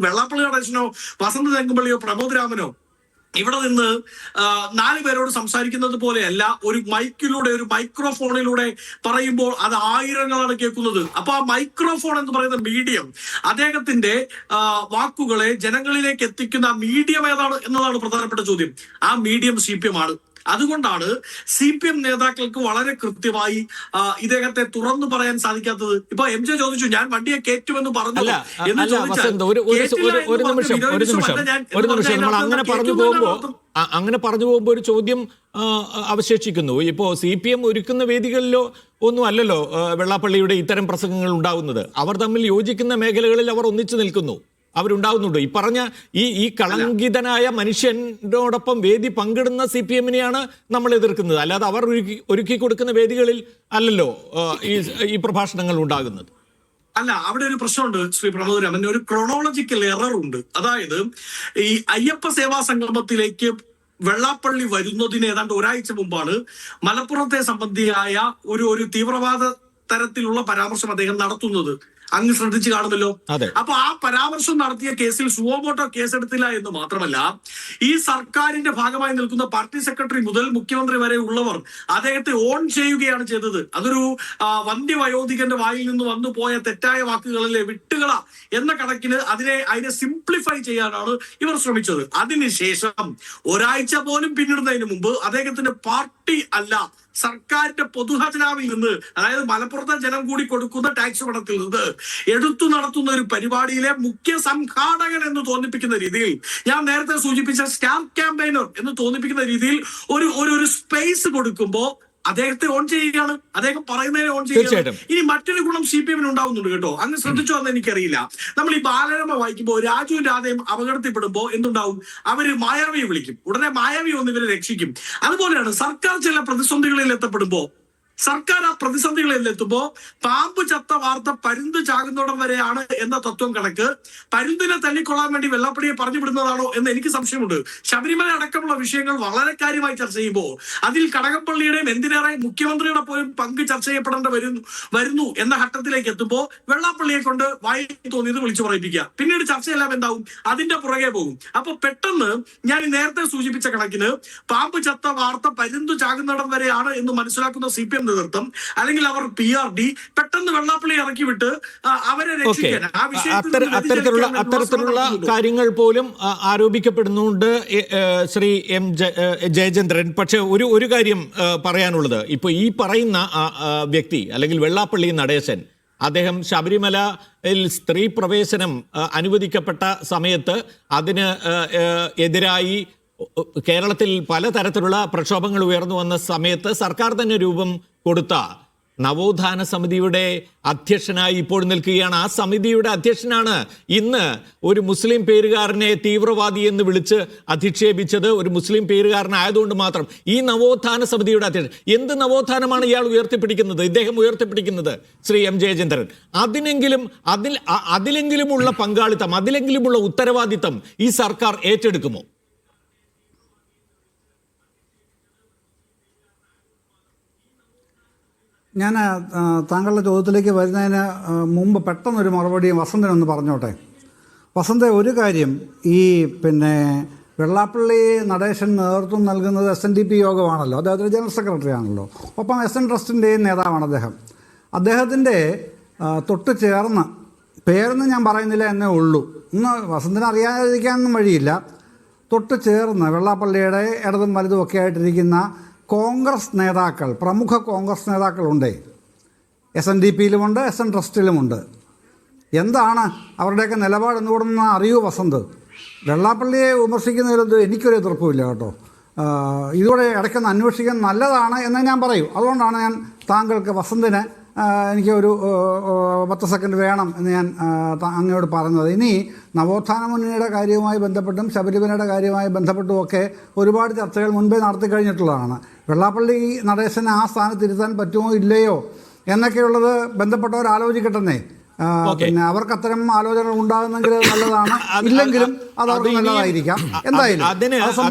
വെള്ളാപ്പള്ളി നടേശനോ വസന്ത തെങ്കുമ്പള്ളിയോ പ്രമോദ് രാമനോ ഇവിടെ നിന്ന് 4 പേരോട് സംസാരിക്കുന്നത് പോലെയല്ല ഒരു മൈക്കിലൂടെ, ഒരു മൈക്രോഫോണിലൂടെ പറയുമ്പോൾ അത് ആയിരങ്ങളാണ് കേൾക്കുന്നത്. അപ്പൊ ആ മൈക്രോഫോൺ എന്ന് പറയുന്ന മീഡിയം, അദ്ദേഹത്തിന്റെ വാക്കുകളെ ജനങ്ങളിലേക്ക് എത്തിക്കുന്ന മീഡിയം ഏതാണ് എന്നതാണ് പ്രധാനപ്പെട്ട ചോദ്യം. ആ മീഡിയം CPM ആണ്. അതുകൊണ്ടാണ് CPM നേതാക്കൾക്ക് വളരെ കൃത്യമായി ഇദ്ദേഹത്തെ തുറന്നു പറയാൻ സാധിക്കാത്തത്. ഇപ്പൊ MJ ചോദിച്ചു, ഞാൻ വണ്ടിയെ കയറ്റുമെന്ന് പറഞ്ഞു എന്ന് ചോദിച്ചാൽ അങ്ങനെ പറഞ്ഞു പോകുമ്പോൾ ഒരു ചോദ്യം അവശേഷിക്കുന്നു. ഇപ്പോ CPM ഒരുക്കുന്ന വേദികളിലോ ഒന്നും അല്ലല്ലോ വെള്ളാപ്പള്ളിയുടെ ഇത്തരം പ്രസംഗങ്ങൾ ഉണ്ടാകുന്നത്. അവർ തമ്മിൽ യോജിക്കുന്ന മേഖലകളിൽ അവർ ഒന്നിച്ചു നിൽക്കുന്നു, അവരുണ്ടാവുന്നുണ്ട്. ഈ പറഞ്ഞ ഈ കളങ്കിതനായ മനുഷ്യനോടൊപ്പം വേദി പങ്കിടുന്ന CPM-നെയാണ് നമ്മൾ എതിർക്കുന്നത്. അല്ലാതെ അവർ ഒരുക്കി കൊടുക്കുന്ന വേദികളിൽ അല്ലല്ലോ ഈ പ്രഭാഷണങ്ങൾ ഉണ്ടാകുന്നത്. അല്ല, അവിടെ ഒരു പ്രശ്നമുണ്ട് ശ്രീ പ്രമോദ് രാമൻ. ഒരു ക്രോണോളജിക്കൽ എറർ ഉണ്ട്. അതായത് ഈ അയ്യപ്പ സേവാ സംഗമത്തിലേക്ക് വെള്ളാപ്പള്ളി വരുന്നതിന് ഏതാണ്ട് ഒരാഴ്ച മുമ്പാണ് മലപ്പുറത്തെ സംബന്ധിയായ ഒരു തീവ്രവാദ തരത്തിലുള്ള പരാമർശം അദ്ദേഹം നടത്തുന്നത്. അങ്ങ് ശ്രദ്ധിച്ചു കാണുമല്ലോ. അപ്പൊ ആ പരാമർശം നടത്തിയ കേസിൽ സുവോമോട്ടോ കേസെടുത്തില്ല എന്ന് മാത്രമല്ല, ഈ സർക്കാരിന്റെ ഭാഗമായി നിൽക്കുന്ന പാർട്ടി സെക്രട്ടറി മുതൽ മുഖ്യമന്ത്രി വരെ ഉള്ളവർ അദ്ദേഹത്തെ ഓൺ ചെയ്യുകയാണ് ചെയ്തത്. അതൊരു വന്ധ്യവയോധികന്റെ വായിൽ നിന്ന് വന്നു പോയ തെറ്റായ വാക്കുകളിലെ വിട്ടുകള എന്ന കണക്കിന് അതിനെ സിംപ്ലിഫൈ ചെയ്യാനാണ് ഇവർ ശ്രമിച്ചത്. അതിനുശേഷം ഒരാഴ്ച പോലും പിന്നിടുന്നതിന് മുമ്പ് അദ്ദേഹത്തിന്റെ പാർട്ടി അല്ല, സർക്കാരിന്റെ പൊതുഖജനാവിൽ നിന്ന്, അതായത് മലപ്പുറത്തെ ജനം കൂടി കൊടുക്കുന്ന ടാക്സ് പണത്തിൽ നിന്ന് എടുത്തു നടത്തുന്ന ഒരു പരിപാടിയിലെ മുഖ്യ സംഘാടകൻ എന്ന് തോന്നിപ്പിക്കുന്ന രീതിയിൽ, ഞാൻ നേരത്തെ സൂചിപ്പിച്ച സ്റ്റാർ ക്യാമ്പയിനർ എന്ന് തോന്നിപ്പിക്കുന്ന രീതിയിൽ ഒരു സ്പേസ് കൊടുക്കുമ്പോ അദ്ദേഹത്തെ ഓൺ ചെയ്യുകയാണ്, അദ്ദേഹം പറയുന്നതിനെ ഓൺ ചെയ്യുകയാണ്. ഇനി മറ്റൊരു ഗുണം CPM-ന് ഉണ്ടാവുന്നുണ്ട് കേട്ടോ. അങ്ങ് ശ്രദ്ധിച്ചോ എന്ന് എനിക്കറിയില്ല. നമ്മൾ ഈ ബാലരമ വായിക്കുമ്പോൾ രാജുവും രാധയും അപകടത്തിൽപ്പെടുമ്പോ എന്തുണ്ടാവും? അവര് മായാവിയെ വിളിക്കും, ഉടനെ മായാവി ഒന്ന് ഇവരെ രക്ഷിക്കും. അതുപോലെയാണ് സർക്കാർ ചില പ്രതിസന്ധികളിൽ എത്തപ്പെടുമ്പോ, സർക്കാർ ആ പ്രതിസന്ധികളിൽ എത്തുമ്പോ പാമ്പ് ചത്ത വാർത്ത പരുന്ത് ചാകുന്നോടം വരെയാണ് എന്ന തത്വം കണക്ക് പരുന്തിനെ തല്ലിക്കൊള്ളാൻ വേണ്ടി വെള്ളാപ്പള്ളിയെ പറഞ്ഞു വിടുന്നതാണോ എന്ന് എനിക്ക് സംശയമുണ്ട്. ശബരിമല അടക്കമുള്ള വിഷയങ്ങൾ വളരെ കാര്യമായി ചർച്ച ചെയ്യുമ്പോൾ അതിൽ കടകംപള്ളിയുടെയും എന്തിനേറെ മുഖ്യമന്ത്രിയുടെ പോലും പങ്ക് ചർച്ച ചെയ്യപ്പെടേണ്ട വരുന്നു എന്ന ഘട്ടത്തിലേക്ക് എത്തുമ്പോൾ വെള്ളാപ്പള്ളിയെ കൊണ്ട് വായി തോന്നിയത് വിളിച്ചു പറയിപ്പിക്കുക, പിന്നീട് ചർച്ചയെല്ലാം എന്താവും? അതിന്റെ പുറകെ പോകും. അപ്പൊ പെട്ടെന്ന് ഞാൻ നേരത്തെ സൂചിപ്പിച്ച കണക്കിന് പാമ്പ് ചത്ത വാർത്ത പരുന്ത് ചാകുന്നിടം വരെയാണ് എന്ന് മനസ്സിലാക്കുന്ന CPM നേതൃത്വം, അല്ലെങ്കിൽ അവർ PRD പെട്ടെന്ന് വെള്ളാപ്പള്ളി ഇറക്കി വിട്ട് അവരെ രക്ഷിക്കാൻ അത്തരത്തിലുള്ള കാര്യങ്ങൾ പോലും ആരോപിക്കപ്പെടുന്നുണ്ട് ശ്രീ ജയചന്ദ്രൻ. പക്ഷെ ഒരു കാര്യം പറയാനുള്ളത്, ഇപ്പൊ ഈ പറയുന്ന വ്യക്തി അല്ലെങ്കിൽ വെള്ളാപ്പള്ളി നടേശൻ, അദ്ദേഹം ശബരിമലയിൽ സ്ത്രീ പ്രവേശനം അനുവദിക്കപ്പെട്ട സമയത്ത് അതിന് എതിരായി കേരളത്തിൽ പലതരത്തിലുള്ള പ്രക്ഷോഭങ്ങൾ ഉയർന്നു വന്ന സമയത്ത് സർക്കാർ തന്നെ രൂപം കൊടുത്ത നവോത്ഥാന സമിതിയുടെ അധ്യക്ഷനായി ഇപ്പോൾ നിൽക്കുകയാണ്. ആ സമിതിയുടെ അധ്യക്ഷനാണ് ഇന്ന് ഒരു മുസ്ലിം പേരുകാരനെ തീവ്രവാദി എന്ന് വിളിച്ച് അധിക്ഷേപിച്ചത്. ഒരു മുസ്ലിം പേരുകാരനായതുകൊണ്ട് മാത്രം ഈ നവോത്ഥാന സമിതിയുടെ അധ്യക്ഷൻ. എന്ത് നവോത്ഥാനമാണ് ഇയാൾ ഉയർത്തിപ്പിടിക്കുന്നത്, ഇദ്ദേഹം ഉയർത്തിപ്പിടിക്കുന്നത് ശ്രീ ജയചന്ദ്രൻ? അതിലെങ്കിലുമുള്ള പങ്കാളിത്തം, അതിലെങ്കിലുമുള്ള ഉത്തരവാദിത്തം ഈ സർക്കാർ ഏറ്റെടുക്കുമോ? ഞാൻ താങ്കളുടെ ചോദ്യത്തിലേക്ക് വരുന്നതിന് മുമ്പ് പെട്ടെന്നൊരു മറുപടി വസന്തനൊന്ന് പറഞ്ഞോട്ടെ. വസന്ത, ഒരു കാര്യം, ഈ വെള്ളാപ്പള്ളി നടേശൻ നേതൃത്വം നൽകുന്നത് SNDP യോഗമാണല്ലോ, അദ്ദേഹത്തിൻ്റെ ജനറൽ സെക്രട്ടറി ആണല്ലോ, ഒപ്പം SN ട്രസ്റ്റിൻ്റെയും നേതാവാണ് അദ്ദേഹം. അദ്ദേഹത്തിൻ്റെ തൊട്ട് ചേർന്ന്, പേരൊന്നും ഞാൻ പറയുന്നില്ല എന്നേ ഉള്ളൂ, ഇന്ന് വസന്തിനെ അറിയാതിരിക്കാനൊന്നും വഴിയില്ല, തൊട്ട് ചേർന്ന് വെള്ളാപ്പള്ളിയുടെ ഇടതും വലുതും ഒക്കെ ആയിട്ടിരിക്കുന്ന കോൺഗ്രസ് നേതാക്കൾ, പ്രമുഖ കോൺഗ്രസ് നേതാക്കളുണ്ട്. SNDPയിലുമുണ്ട്, SN ട്രസ്റ്റിലുമുണ്ട്. എന്താണ് അവരുടെയൊക്കെ നിലപാടെന്ന് കൂടെ ഒന്ന് അറിയൂ വസന്ത്. വെള്ളാപ്പള്ളിയെ വിമർശിക്കുന്നതിലൊന്നും എനിക്കൊരു എതിർപ്പുമില്ല കേട്ടോ. ഇതുകൂടെ ഇടയ്ക്കൊന്ന് അന്വേഷിക്കാൻ നല്ലതാണ് എന്ന് ഞാൻ പറയൂ. അതുകൊണ്ടാണ് ഞാൻ താങ്കൾക്ക് വസന്തിന് എനിക്ക് ഒരു 10 സെക്കൻഡ് വേണം എന്ന് ഞാൻ അങ്ങയോട് പറഞ്ഞത്. ഇനി നവോത്ഥാന മുന്നണിയുടെ കാര്യവുമായി ബന്ധപ്പെട്ടും ശബരിമലയുടെ കാര്യവുമായി ബന്ധപ്പെട്ടുമൊക്കെ ഒരുപാട് ചർച്ചകൾ മുൻപേ നടത്തി കഴിഞ്ഞിട്ടുള്ളതാണ്. വെള്ളാപ്പള്ളി നടേശനെ ആ സ്ഥാനത്തിരുത്താൻ പറ്റുമോ ഇല്ലയോ എന്നൊക്കെയുള്ളത് ബന്ധപ്പെട്ടവർ ആലോചിക്കട്ടെന്നേ. പിന്നെ അവർക്ക് അത്തരം ആലോചനകൾ ഉണ്ടാകുന്നെങ്കിൽ നല്ലതാണ്, ഇല്ലെങ്കിലും അത് അവർക്ക് നല്ലതായിരിക്കാം. എന്തായാലും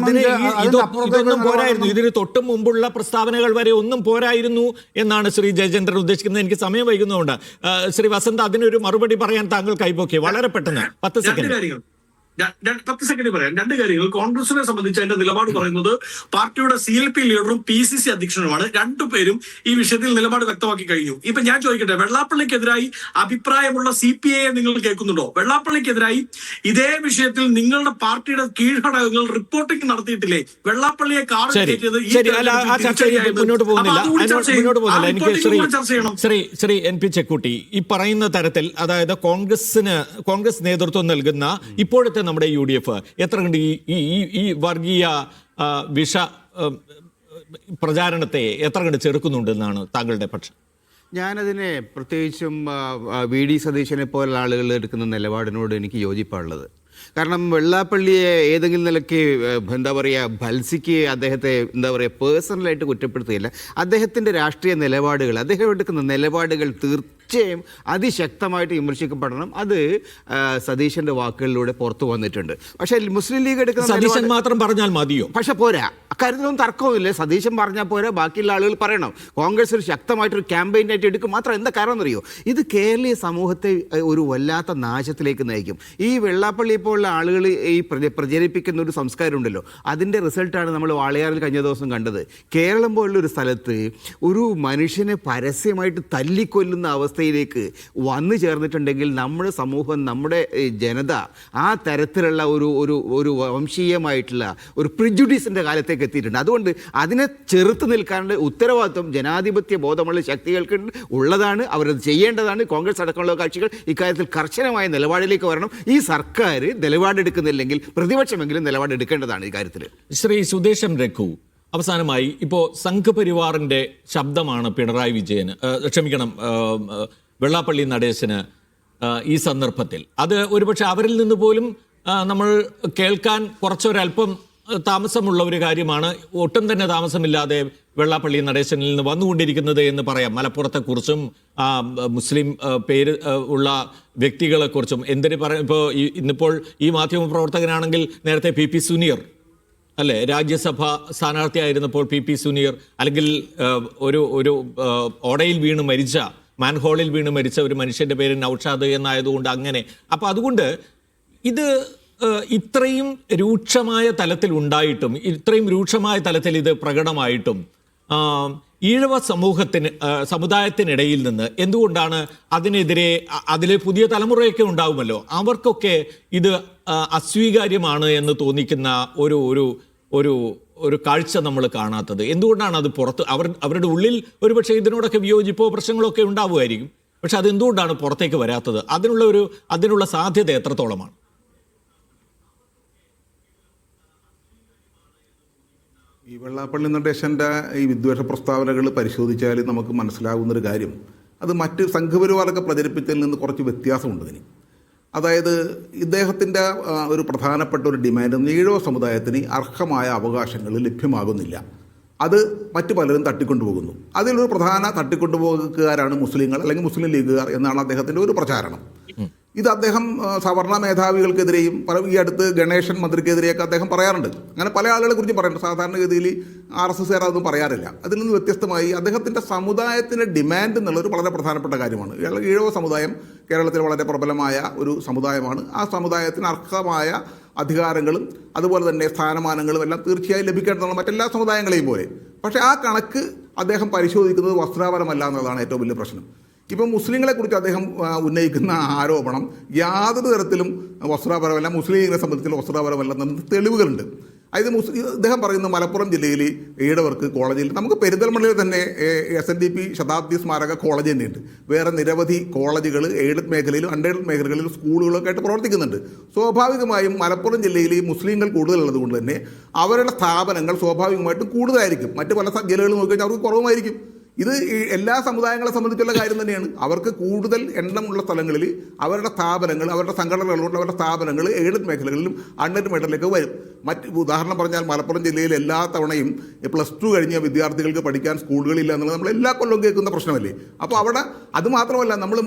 ഇതൊന്നും പോരായിരുന്നു, ഇതിന് തൊട്ട് മുമ്പുള്ള പ്രസ്താവനകൾ വരെ ഒന്നും പോരായിരുന്നു എന്നാണ് ശ്രീ ജയചന്ദ്രൻ ഉദ്ദേശിക്കുന്നത്. എനിക്ക് സമയം വൈകുന്നതുകൊണ്ട് ശ്രീ വസന്ത് അതിനൊരു മറുപടി പറയാൻ താങ്കൾ കൈപോക്കി വളരെ പെട്ടെന്ന് 10 സെക്കൻഡ്. 10 സെക്കൻഡ് പറയാം. 2 കാര്യങ്ങൾ. കോൺഗ്രസിനെ സംബന്ധിച്ച് അതിന്റെ നിലപാട് പറയുന്നത് പാർട്ടിയുടെ CLP ലീഡറും PCC അധ്യക്ഷനുമാണ്. രണ്ടുപേരും ഈ വിഷയത്തിൽ നിലപാട് വ്യക്തമാക്കി കഴിഞ്ഞു. ഇപ്പൊ ഞാൻ ചോദിക്കട്ടെ, വെള്ളാപ്പള്ളിക്കെതിരായി അഭിപ്രായമുള്ള CPI നിങ്ങൾ കേൾക്കുന്നുണ്ടോ? വെള്ളാപ്പള്ളിക്കെതിരായി ഇതേ വിഷയത്തിൽ നിങ്ങളുടെ പാർട്ടിയുടെ കീഴ്ഘടകങ്ങൾ റിപ്പോർട്ടിംഗ് നടത്തിയിട്ടില്ലേ? വെള്ളാപ്പള്ളിയെ ശ്രീ NP ചെക്കുട്ടി, ഈ പറയുന്ന തരത്തിൽ, അതായത് കോൺഗ്രസ് നേതൃത്വം നൽകുന്ന ഇപ്പോഴത്തെ നമ്മുടെ UDF എത്ര കണ്ട് ഈ വർഗീയ വിഷ പ്രചാരണത്തെ എത്ര കണ്ട് ചെറുക്കുന്നുണ്ടെന്നാണ് താങ്കളുടെ പക്ഷം? ഞാനതിനെ പ്രത്യേകിച്ചും VD സതീശനെ പോലുള്ള ആളുകൾ എടുക്കുന്ന നിലപാടിനോട് എനിക്ക് യോജിപ്പാണുള്ളത്. കാരണം വെള്ളാപ്പള്ളിയെ ഏതെങ്കിലും നിലയ്ക്ക് എന്താ പറയുക ഭത്സിക്ക് അദ്ദേഹത്തെ എന്താ പറയുക പേഴ്സണലായിട്ട് കുറ്റപ്പെടുത്തുകയില്ല. അദ്ദേഹത്തിൻ്റെ രാഷ്ട്രീയ നിലപാടുകൾ, അദ്ദേഹം എടുക്കുന്ന നിലപാടുകൾ തീർച്ചയായും അതിശക്തമായിട്ട് വിമർശിക്കപ്പെടണം. അത് സതീശൻ്റെ വാക്കുകളിലൂടെ പുറത്തു വന്നിട്ടുണ്ട്. പക്ഷേ മുസ്ലിം ലീഗ് എടുക്കുന്ന സതീശൻ മാത്രം പറഞ്ഞാൽ മതിയോ? പക്ഷെ പോരാ, അക്കാര്യത്തിലൊന്നും തർക്കവുമില്ല. സതീശൻ പറഞ്ഞാൽ പോരാ, ബാക്കിയുള്ള ആളുകൾ പറയണം. കോൺഗ്രസ് ഒരു ശക്തമായിട്ടൊരു ക്യാമ്പയിനായിട്ട് എടുക്കും. മാത്രം എന്താ കാരണം എന്നറിയോ? ഇത് കേരളീയ സമൂഹത്തെ ഒരു വല്ലാത്ത നാശത്തിലേക്ക് നയിക്കും. ഈ വെള്ളാപ്പള്ളി പോലുള്ള ആളുകൾ ഈ പ്രചരിപ്പിക്കുന്ന ഒരു സംസ്കാരം ഉണ്ടല്ലോ, അതിൻ്റെ റിസൾട്ടാണ് നമ്മൾ വാളയാറിൽ കഴിഞ്ഞ ദിവസം കണ്ടത്. കേരളം പോലുള്ളൊരു സ്ഥലത്ത് ഒരു മനുഷ്യനെ പരസ്യമായിട്ട് തല്ലിക്കൊല്ലുന്ന അവസ്ഥയിലേക്ക് വന്നു ചേർന്നിട്ടുണ്ടെങ്കിൽ നമ്മുടെ സമൂഹം, നമ്മുടെ ജനത ആ തരത്തിലുള്ള ഒരു വംശീയമായിട്ടുള്ള ഒരു പ്രിജുഡീസിൻ്റെ കാലത്തേക്ക് എത്തിയിട്ടുണ്ട്. അതുകൊണ്ട് അതിനെ ചെറുത്ത് നിൽക്കാനുള്ള ഉത്തരവാദിത്വം ജനാധിപത്യ ബോധമുള്ള ശക്തികൾക്ക് ഉള്ളതാണ്. അവരത് ചെയ്യേണ്ടതാണ്. കോൺഗ്രസ് അടക്കമുള്ള കക്ഷികൾ ഇക്കാര്യത്തിൽ കർശനമായ നിലപാടിലേക്ക് വരണം. ഈ സർക്കാർ നിലപാടെടുക്കുന്നില്ലെങ്കിൽ പ്രതിപക്ഷമെങ്കിലും നിലപാടെടുക്കേണ്ടതാണ് ഈ കാര്യത്തിൽ. ശ്രീ സുദേശം രഘു, അവസാനമായി ഇപ്പോൾ സംഘപരിവാറിന്റെ ശബ്ദമാണ് പിണറായി വിജയന്, ക്ഷമിക്കണം, വെള്ളാപ്പള്ളി നടേശന് ഈ സന്ദർഭത്തിൽ. അത് ഒരുപക്ഷെ അവരിൽ നിന്ന് പോലും നമ്മൾ കേൾക്കാൻ കുറച്ചൊരല്പം താമസമുള്ള ഒരു കാര്യമാണ്. ഒട്ടും തന്നെ താമസമില്ലാതെ വെള്ളാപ്പള്ളി നടേശനിൽ നിന്ന് വന്നുകൊണ്ടിരിക്കുന്നത് എന്ന് പറയാം. മലപ്പുറത്തെക്കുറിച്ചും മുസ്ലിം പേര് ഉള്ള വ്യക്തികളെക്കുറിച്ചും എന്തിനു പറയാം. ഇപ്പോൾ ഇന്നിപ്പോൾ ഈ മാധ്യമപ്രവർത്തകനാണെങ്കിൽ നേരത്തെ PP സുനീർ അല്ലേ, രാജ്യസഭ സ്ഥാനാർത്ഥിയായിരുന്നപ്പോൾ PP സുനീർ, അല്ലെങ്കിൽ ഒരു ഓടയിൽ വീണ് മരിച്ച, മാൻഹോളിൽ വീണ് മരിച്ച ഒരു മനുഷ്യന്റെ പേര് നൌഷാദ് എന്നായതുകൊണ്ട് അങ്ങനെ. അപ്പോൾ അതുകൊണ്ട് ഇത് ഇത്രയും രൂക്ഷമായ തലത്തിൽ ഉണ്ടായിട്ടും, ഇത്രയും രൂക്ഷമായ തലത്തിൽ ഇത് പ്രകടമായിട്ടും ഈഴവ സമുദായത്തിനിടയിൽ നിന്ന് എന്തുകൊണ്ടാണ് അതിനെതിരെ, അതിൽ പുതിയ തലമുറയൊക്കെ ഉണ്ടാവുമല്ലോ, അവർക്കൊക്കെ ഇത് അസ്വീകാര്യമാണ് എന്ന് തോന്നിക്കുന്ന ഒരു കാഴ്ച നമ്മൾ കാണാത്തത്? എന്തുകൊണ്ടാണ് അത് പുറത്ത്? അവരുടെ ഉള്ളിൽ ഒരുപക്ഷെ ഇതിനോടൊക്കെ വിയോജിപ്പോ പ്രശ്നങ്ങളോ ഒക്കെ ഉണ്ടാവുമായിരിക്കും. പക്ഷെ അതെന്തുകൊണ്ടാണ് പുറത്തേക്ക് വരാത്തത്? അതിനുള്ള സാധ്യത എത്രത്തോളമാണ്? ഈ വെള്ളാപ്പള്ളി നടേശൻ്റെ ഈ വിദ്വേഷ പ്രസ്താവനകൾ പരിശോധിച്ചാൽ നമുക്ക് മനസ്സിലാകുന്നൊരു കാര്യം, അത് മറ്റ് സംഘപരിവാറൊക്കെ പ്രചരിപ്പിച്ചതിൽ നിന്ന് കുറച്ച് വ്യത്യാസമുണ്ട് ഇതിന്. അതായത് ഇദ്ദേഹത്തിൻ്റെ ഒരു പ്രധാനപ്പെട്ട ഒരു ഡിമാൻഡ്, ഈഴവ സമുദായത്തിന് അർഹമായ അവകാശങ്ങൾ ലഭ്യമാകുന്നില്ല. അത് മറ്റു പലരും തട്ടിക്കൊണ്ടുപോകുന്നു. അതിലൊരു പ്രധാന തട്ടിക്കൊണ്ടുപോകുകാരാണ് മുസ്ലിങ്ങൾ അല്ലെങ്കിൽ മുസ്ലിം ലീഗുകാർ എന്നാണ് അദ്ദേഹത്തിൻ്റെ ഒരു പ്രചാരണം. ഇത് അദ്ദേഹം സവർണ മേധാവികൾക്കെതിരെയും ഈ അടുത്ത് ഗണേശൻ മന്ത്രിക്കെതിരെയൊക്കെ അദ്ദേഹം പറയാറുണ്ട്. അങ്ങനെ പല ആളുകളെ കുറിച്ച് പറയുന്നുണ്ട്. സാധാരണഗതിയിൽ RSSകാർ അതൊന്നും പറയാറില്ല. അതിൽ നിന്ന് വ്യത്യസ്തമായി അദ്ദേഹത്തിൻ്റെ സമുദായത്തിൻ്റെ ഡിമാൻഡ് എന്നുള്ളൊരു വളരെ പ്രധാനപ്പെട്ട കാര്യമാണ്. ഈഴവ സമുദായം കേരളത്തിൽ വളരെ പ്രബലമായ ഒരു സമുദായമാണ്. ആ സമുദായത്തിന് അർഹമായ അധികാരങ്ങളും അതുപോലെ തന്നെ സ്ഥാനമാനങ്ങളും എല്ലാം തീർച്ചയായും ലഭിക്കേണ്ടതാണ് മറ്റെല്ലാ സമുദായങ്ങളെയും പോലെ. പക്ഷേ ആ കണക്ക് അദ്ദേഹം പരിശോധിക്കുന്നത് വസ്ത്രാപരമല്ല എന്നതാണ് ഏറ്റവും വലിയ പ്രശ്നം. ഇപ്പം മുസ്ലിങ്ങളെക്കുറിച്ച് അദ്ദേഹം ഉന്നയിക്കുന്ന ആരോപണം യാതൊരു തരത്തിലും വസ്ത്രാപരമല്ല, മുസ്ലിം ലീഗിനെ സംബന്ധിച്ചുള്ള വസ്ത്രാപരമല്ലെന്ന തെളിവുകളുണ്ട്. അതായത് അദ്ദേഹം പറയുന്ന മലപ്പുറം ജില്ലയിൽ ഈഴവർക്ക് കോളേജിൽ, നമുക്ക് പെരിന്തൽമണ്ണയിൽ തന്നെ SNDP ശതാബ്ദി സ്മാരക കോളേജ് തന്നെയുണ്ട്. വേറെ നിരവധി കോളേജുകൾ എയ്ഡഡ് മേഖലയിലും അൺഎയ്ഡഡ് മേഖലകളിലും സ്കൂളുകളൊക്കെ ആയിട്ട് പ്രവർത്തിക്കുന്നുണ്ട്. സ്വാഭാവികമായും മലപ്പുറം ജില്ലയിൽ മുസ്ലിങ്ങൾ കൂടുതലുള്ളത് കൊണ്ട് തന്നെ അവരുടെ സ്ഥാപനങ്ങൾ സ്വാഭാവികമായിട്ടും കൂടുതലായിരിക്കും. മറ്റ് പല ജില്ലകളിൽ നോക്കിക്കഴിഞ്ഞാൽ അവർക്ക് കുറവുമായിരിക്കും. ഇത് എല്ലാ സമുദായങ്ങളെ സംബന്ധിച്ചുള്ള കാര്യം തന്നെയാണ്. അവർക്ക് കൂടുതൽ എണ്ണമുള്ള സ്ഥലങ്ങളിൽ അവരുടെ സ്ഥാപനങ്ങൾ, അവരുടെ സംഘടനകളുണ്ട്, അവരുടെ സ്ഥാപനങ്ങൾ എയ്ഡഡ് മേഖലകളിലും അൺഎയ്ഡഡ് മേഖലയിലേക്ക് വരും. മറ്റ് ഉദാഹരണം പറഞ്ഞാൽ മലപ്പുറം ജില്ലയിൽ എല്ലാ തവണയും +2 കഴിഞ്ഞ വിദ്യാർത്ഥികൾക്ക് പഠിക്കാൻ സ്കൂളുകളില്ല എന്നുള്ളത് നമ്മൾ എല്ലാ കൊല്ലവും കേൾക്കുന്ന പ്രശ്നമല്ലേ. അപ്പോൾ അവിടെ അതുമാത്രമല്ല, നമ്മൾ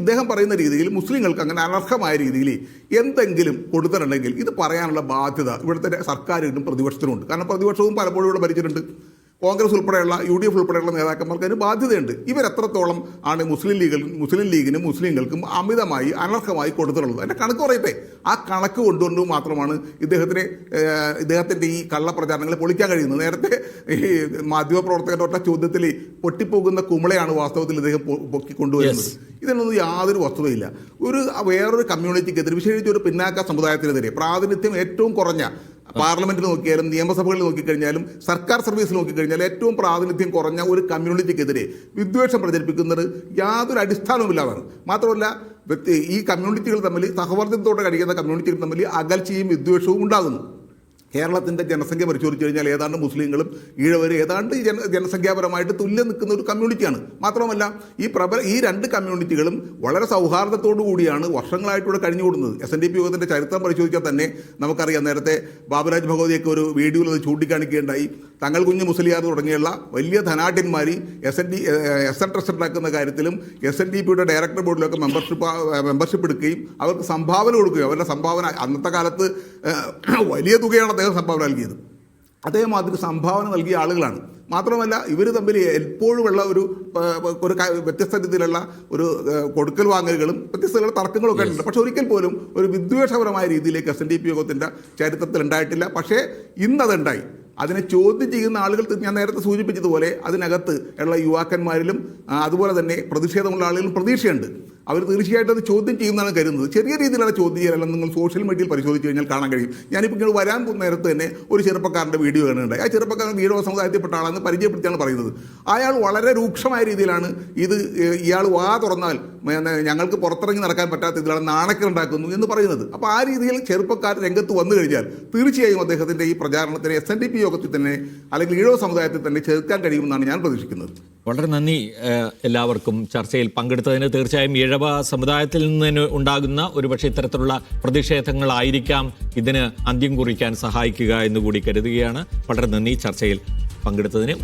ഇദ്ദേഹം പറയുന്ന രീതിയിൽ മുസ്ലിങ്ങൾക്ക് അങ്ങനെ അനർഹമായ രീതിയിൽ എന്തെങ്കിലും കൊടുത്തിട്ടുണ്ടെങ്കിൽ ഇത് പറയാനുള്ള ബാധ്യത ഇവിടുത്തെ സർക്കാരിനും പ്രതിപക്ഷത്തിനുമുണ്ട്. കാരണം പ്രതിപക്ഷവും പലപ്പോഴും ഇവിടെ ഭരിച്ചിട്ടുണ്ട്. കോൺഗ്രസ് ഉൾപ്പെടെയുള്ള UDF ഉൾപ്പെടെയുള്ള നേതാക്കന്മാർക്ക് അതിന് ബാധ്യതയുണ്ട്. ഇവരെത്രത്തോളം ആണ് മുസ്ലിം ലീഗിനും മുസ്ലിങ്ങൾക്കും അമിതമായി അനർഹമായി കൊടുത്തിട്ടുള്ളത്. അതിൻ്റെ കണക്ക് പറയട്ടെ. ആ കണക്ക് കൊണ്ടുകൊണ്ട് മാത്രമാണ് ഇദ്ദേഹത്തിൻ്റെ ഈ കള്ളപ്രചാരണങ്ങളെ പൊളിക്കാൻ കഴിയുന്നത്. നേരത്തെ ഈ മാധ്യമപ്രവർത്തകരുടെ ചോദ്യത്തിൽ പൊട്ടിപ്പോകുന്ന കുമിളയാണ് വാസ്തവത്തിൽ ഇദ്ദേഹം പൊക്കിക്കൊണ്ടുവരുന്നത്. ഇതിനൊന്നും യാതൊരു വസ്തുതയില്ല. വേറൊരു കമ്മ്യൂണിറ്റിക്കെതിരെ, വിശേഷിച്ച് ഒരു പിന്നാക്ക സമുദായത്തിനെതിരെ പ്രാതിനിധ്യം ഏറ്റവും കുറഞ്ഞ, പാർലമെന്റിൽ നോക്കിയാലും നിയമസഭകളിൽ നോക്കിക്കഴിഞ്ഞാലും സർക്കാർ സർവീസിൽ നോക്കിക്കഴിഞ്ഞാലും ഏറ്റവും പ്രാതിനിധ്യം കുറഞ്ഞ ഒരു കമ്മ്യൂണിറ്റിക്കെതിരെ വിദ്വേഷം പ്രചരിപ്പിക്കുന്നത് യാതൊരു അടിസ്ഥാനവുമില്ലാതാണ്. മാത്രമല്ല ഈ കമ്മ്യൂണിറ്റികൾ തമ്മിൽ, സഹവർത്തിത്വത്തോടെ കഴിയുന്ന കമ്മ്യൂണിറ്റികൾ തമ്മിൽ അകൽച്ചയും വിദ്വേഷവും ഉണ്ടാകുന്നു. കേരളത്തിൻ്റെ ജനസംഖ്യ പരിശോധിച്ച് കഴിഞ്ഞാൽ ഏതാണ്ട് മുസ്ലിങ്ങളും ഈഴവരും ഏതാണ്ട് ജനസംഖ്യാപരമായിട്ട് തുല്യം നിൽക്കുന്ന ഒരു കമ്മ്യൂണിറ്റിയാണ്. മാത്രമല്ല ഈ രണ്ട് കമ്മ്യൂണിറ്റികളും വളരെ സൗഹാർദ്ദത്തോടു കൂടിയാണ് വർഷങ്ങളായിട്ടിവിടെ കഴിഞ്ഞുകൂടുന്നത്. SNDP യോഗത്തിൻ്റെ ചരിത്രം പരിശോധിച്ചാൽ തന്നെ നമുക്കറിയാം. നേരത്തെ ബാബുരാജ് ഭഗവതിയൊക്കെ ഒരു വീഡിയോയിൽ അത് ചൂണ്ടിക്കാണിക്കുകയുണ്ടായി. തങ്ങൾ കുഞ്ഞ് മുസ്ലിയാർ തുടങ്ങിയുള്ള വലിയ ധനാഢ്യന്മാർ SN ട്രസ്റ്റ് ഉണ്ടാക്കുന്ന കാര്യത്തിലും SNDPയുടെ ഡയറക്ടർ ബോർഡിലൊക്കെ മെമ്പർഷിപ്പ് എടുക്കുകയും അവർക്ക് സംഭാവന കൊടുക്കുകയും, അവരുടെ സംഭാവന അന്നത്തെ കാലത്ത് വലിയ തുകയാണ് അദ്ദേഹം സംഭാവന നൽകിയത്. അദ്ദേഹം അതിന് സംഭാവന നൽകിയ ആളുകളാണ്. മാത്രമല്ല ഇവർ തമ്മിൽ എപ്പോഴുമുള്ള ഒരു വ്യത്യസ്ത രീതിയിലുള്ള ഒരു കൊടുക്കൽ വാങ്ങലുകളും വ്യത്യസ്തമായ തർക്കങ്ങളൊക്കെ ഉണ്ട്. പക്ഷെ ഒരിക്കൽ പോലും ഒരു വിദ്വേഷപരമായ രീതിയിലേക്ക് SNDP യോഗത്തിൻ്റെ ചരിത്രത്തിൽ ഉണ്ടായിട്ടില്ല. പക്ഷേ ഇന്നതുണ്ടായി. അതിനെ ചോദ്യം ചെയ്യുന്ന ആളുകൾ, ഞാൻ നേരത്തെ സൂചിപ്പിച്ചതുപോലെ അതിനകത്ത് ഉള്ള യുവാക്കന്മാരിലും അതുപോലെ തന്നെ പ്രതിഷേധമുള്ള ആളുകളിലും പ്രതീക്ഷയുണ്ട്. അവർ തീർച്ചയായിട്ടും അത് ചോദ്യം ചെയ്യുന്നതാണ് കരുതുന്നത്. ചെറിയ രീതിയിലുള്ള ചോദ്യം ചെയ്യലെന്ന് നിങ്ങൾ സോഷ്യൽ മീഡിയയിൽ പരിശോധിച്ച് കഴിഞ്ഞാൽ കാണാൻ കഴിയും. ഞാനിപ്പോൾ ഇങ്ങനെ വരാൻ പോകുന്ന നേരത്ത് തന്നെ ഒരു ചെറുപ്പക്കാരൻ്റെ വീഡിയോ കാണുന്നുണ്ടായി. ആ ചെറുപ്പക്കാരൻ ഈഴവ സമുദായത്തിൽപ്പെട്ട ആളെന്ന് പരിചയപ്പെടുത്തിയാണ് പറയുന്നത്. അയാൾ വളരെ രൂക്ഷമായ രീതിയിലാണ് ഇയാൾ വാ തുറന്നാൽ ഞങ്ങൾക്ക് പുറത്തിറങ്ങി നടക്കാൻ പറ്റാത്ത ഇതിലാണ് നാണക്കേടുണ്ടാക്കുന്നു എന്ന് പറയുന്നത്. അപ്പോൾ ആ രീതിയിൽ ചെറുപ്പക്കാർ രംഗത്ത് വന്നു കഴിഞ്ഞാൽ തീർച്ചയായും അദ്ദേഹത്തിൻ്റെ ഈ പ്രചാരണത്തിന് SNDP യോഗത്തിൽ തന്നെ അല്ലെങ്കിൽ ഈഴവ സമുദായത്തിൽ തന്നെ ചേർക്കാൻ കഴിയുമെന്നാണ് ഞാൻ പ്രതീക്ഷിക്കുന്നത്. വളരെ നന്ദി എല്ലാവർക്കും ചർച്ചയിൽ പങ്കെടുത്തതിന്. തീർച്ചയായും ഈഴവ സമുദായത്തിൽ നിന്ന് ഉണ്ടാകുന്ന ഒരുപക്ഷെ ഇത്തരത്തിലുള്ള പ്രതിഷേധങ്ങളായിരിക്കാം ഇതിന് അന്ത്യം കുറിക്കാൻ സഹായിക്കുക എന്നുകൂടി കരുതുകയാണ്. വളരെ നന്ദി ചർച്ചയിൽ പങ്കെടുത്തതിന്.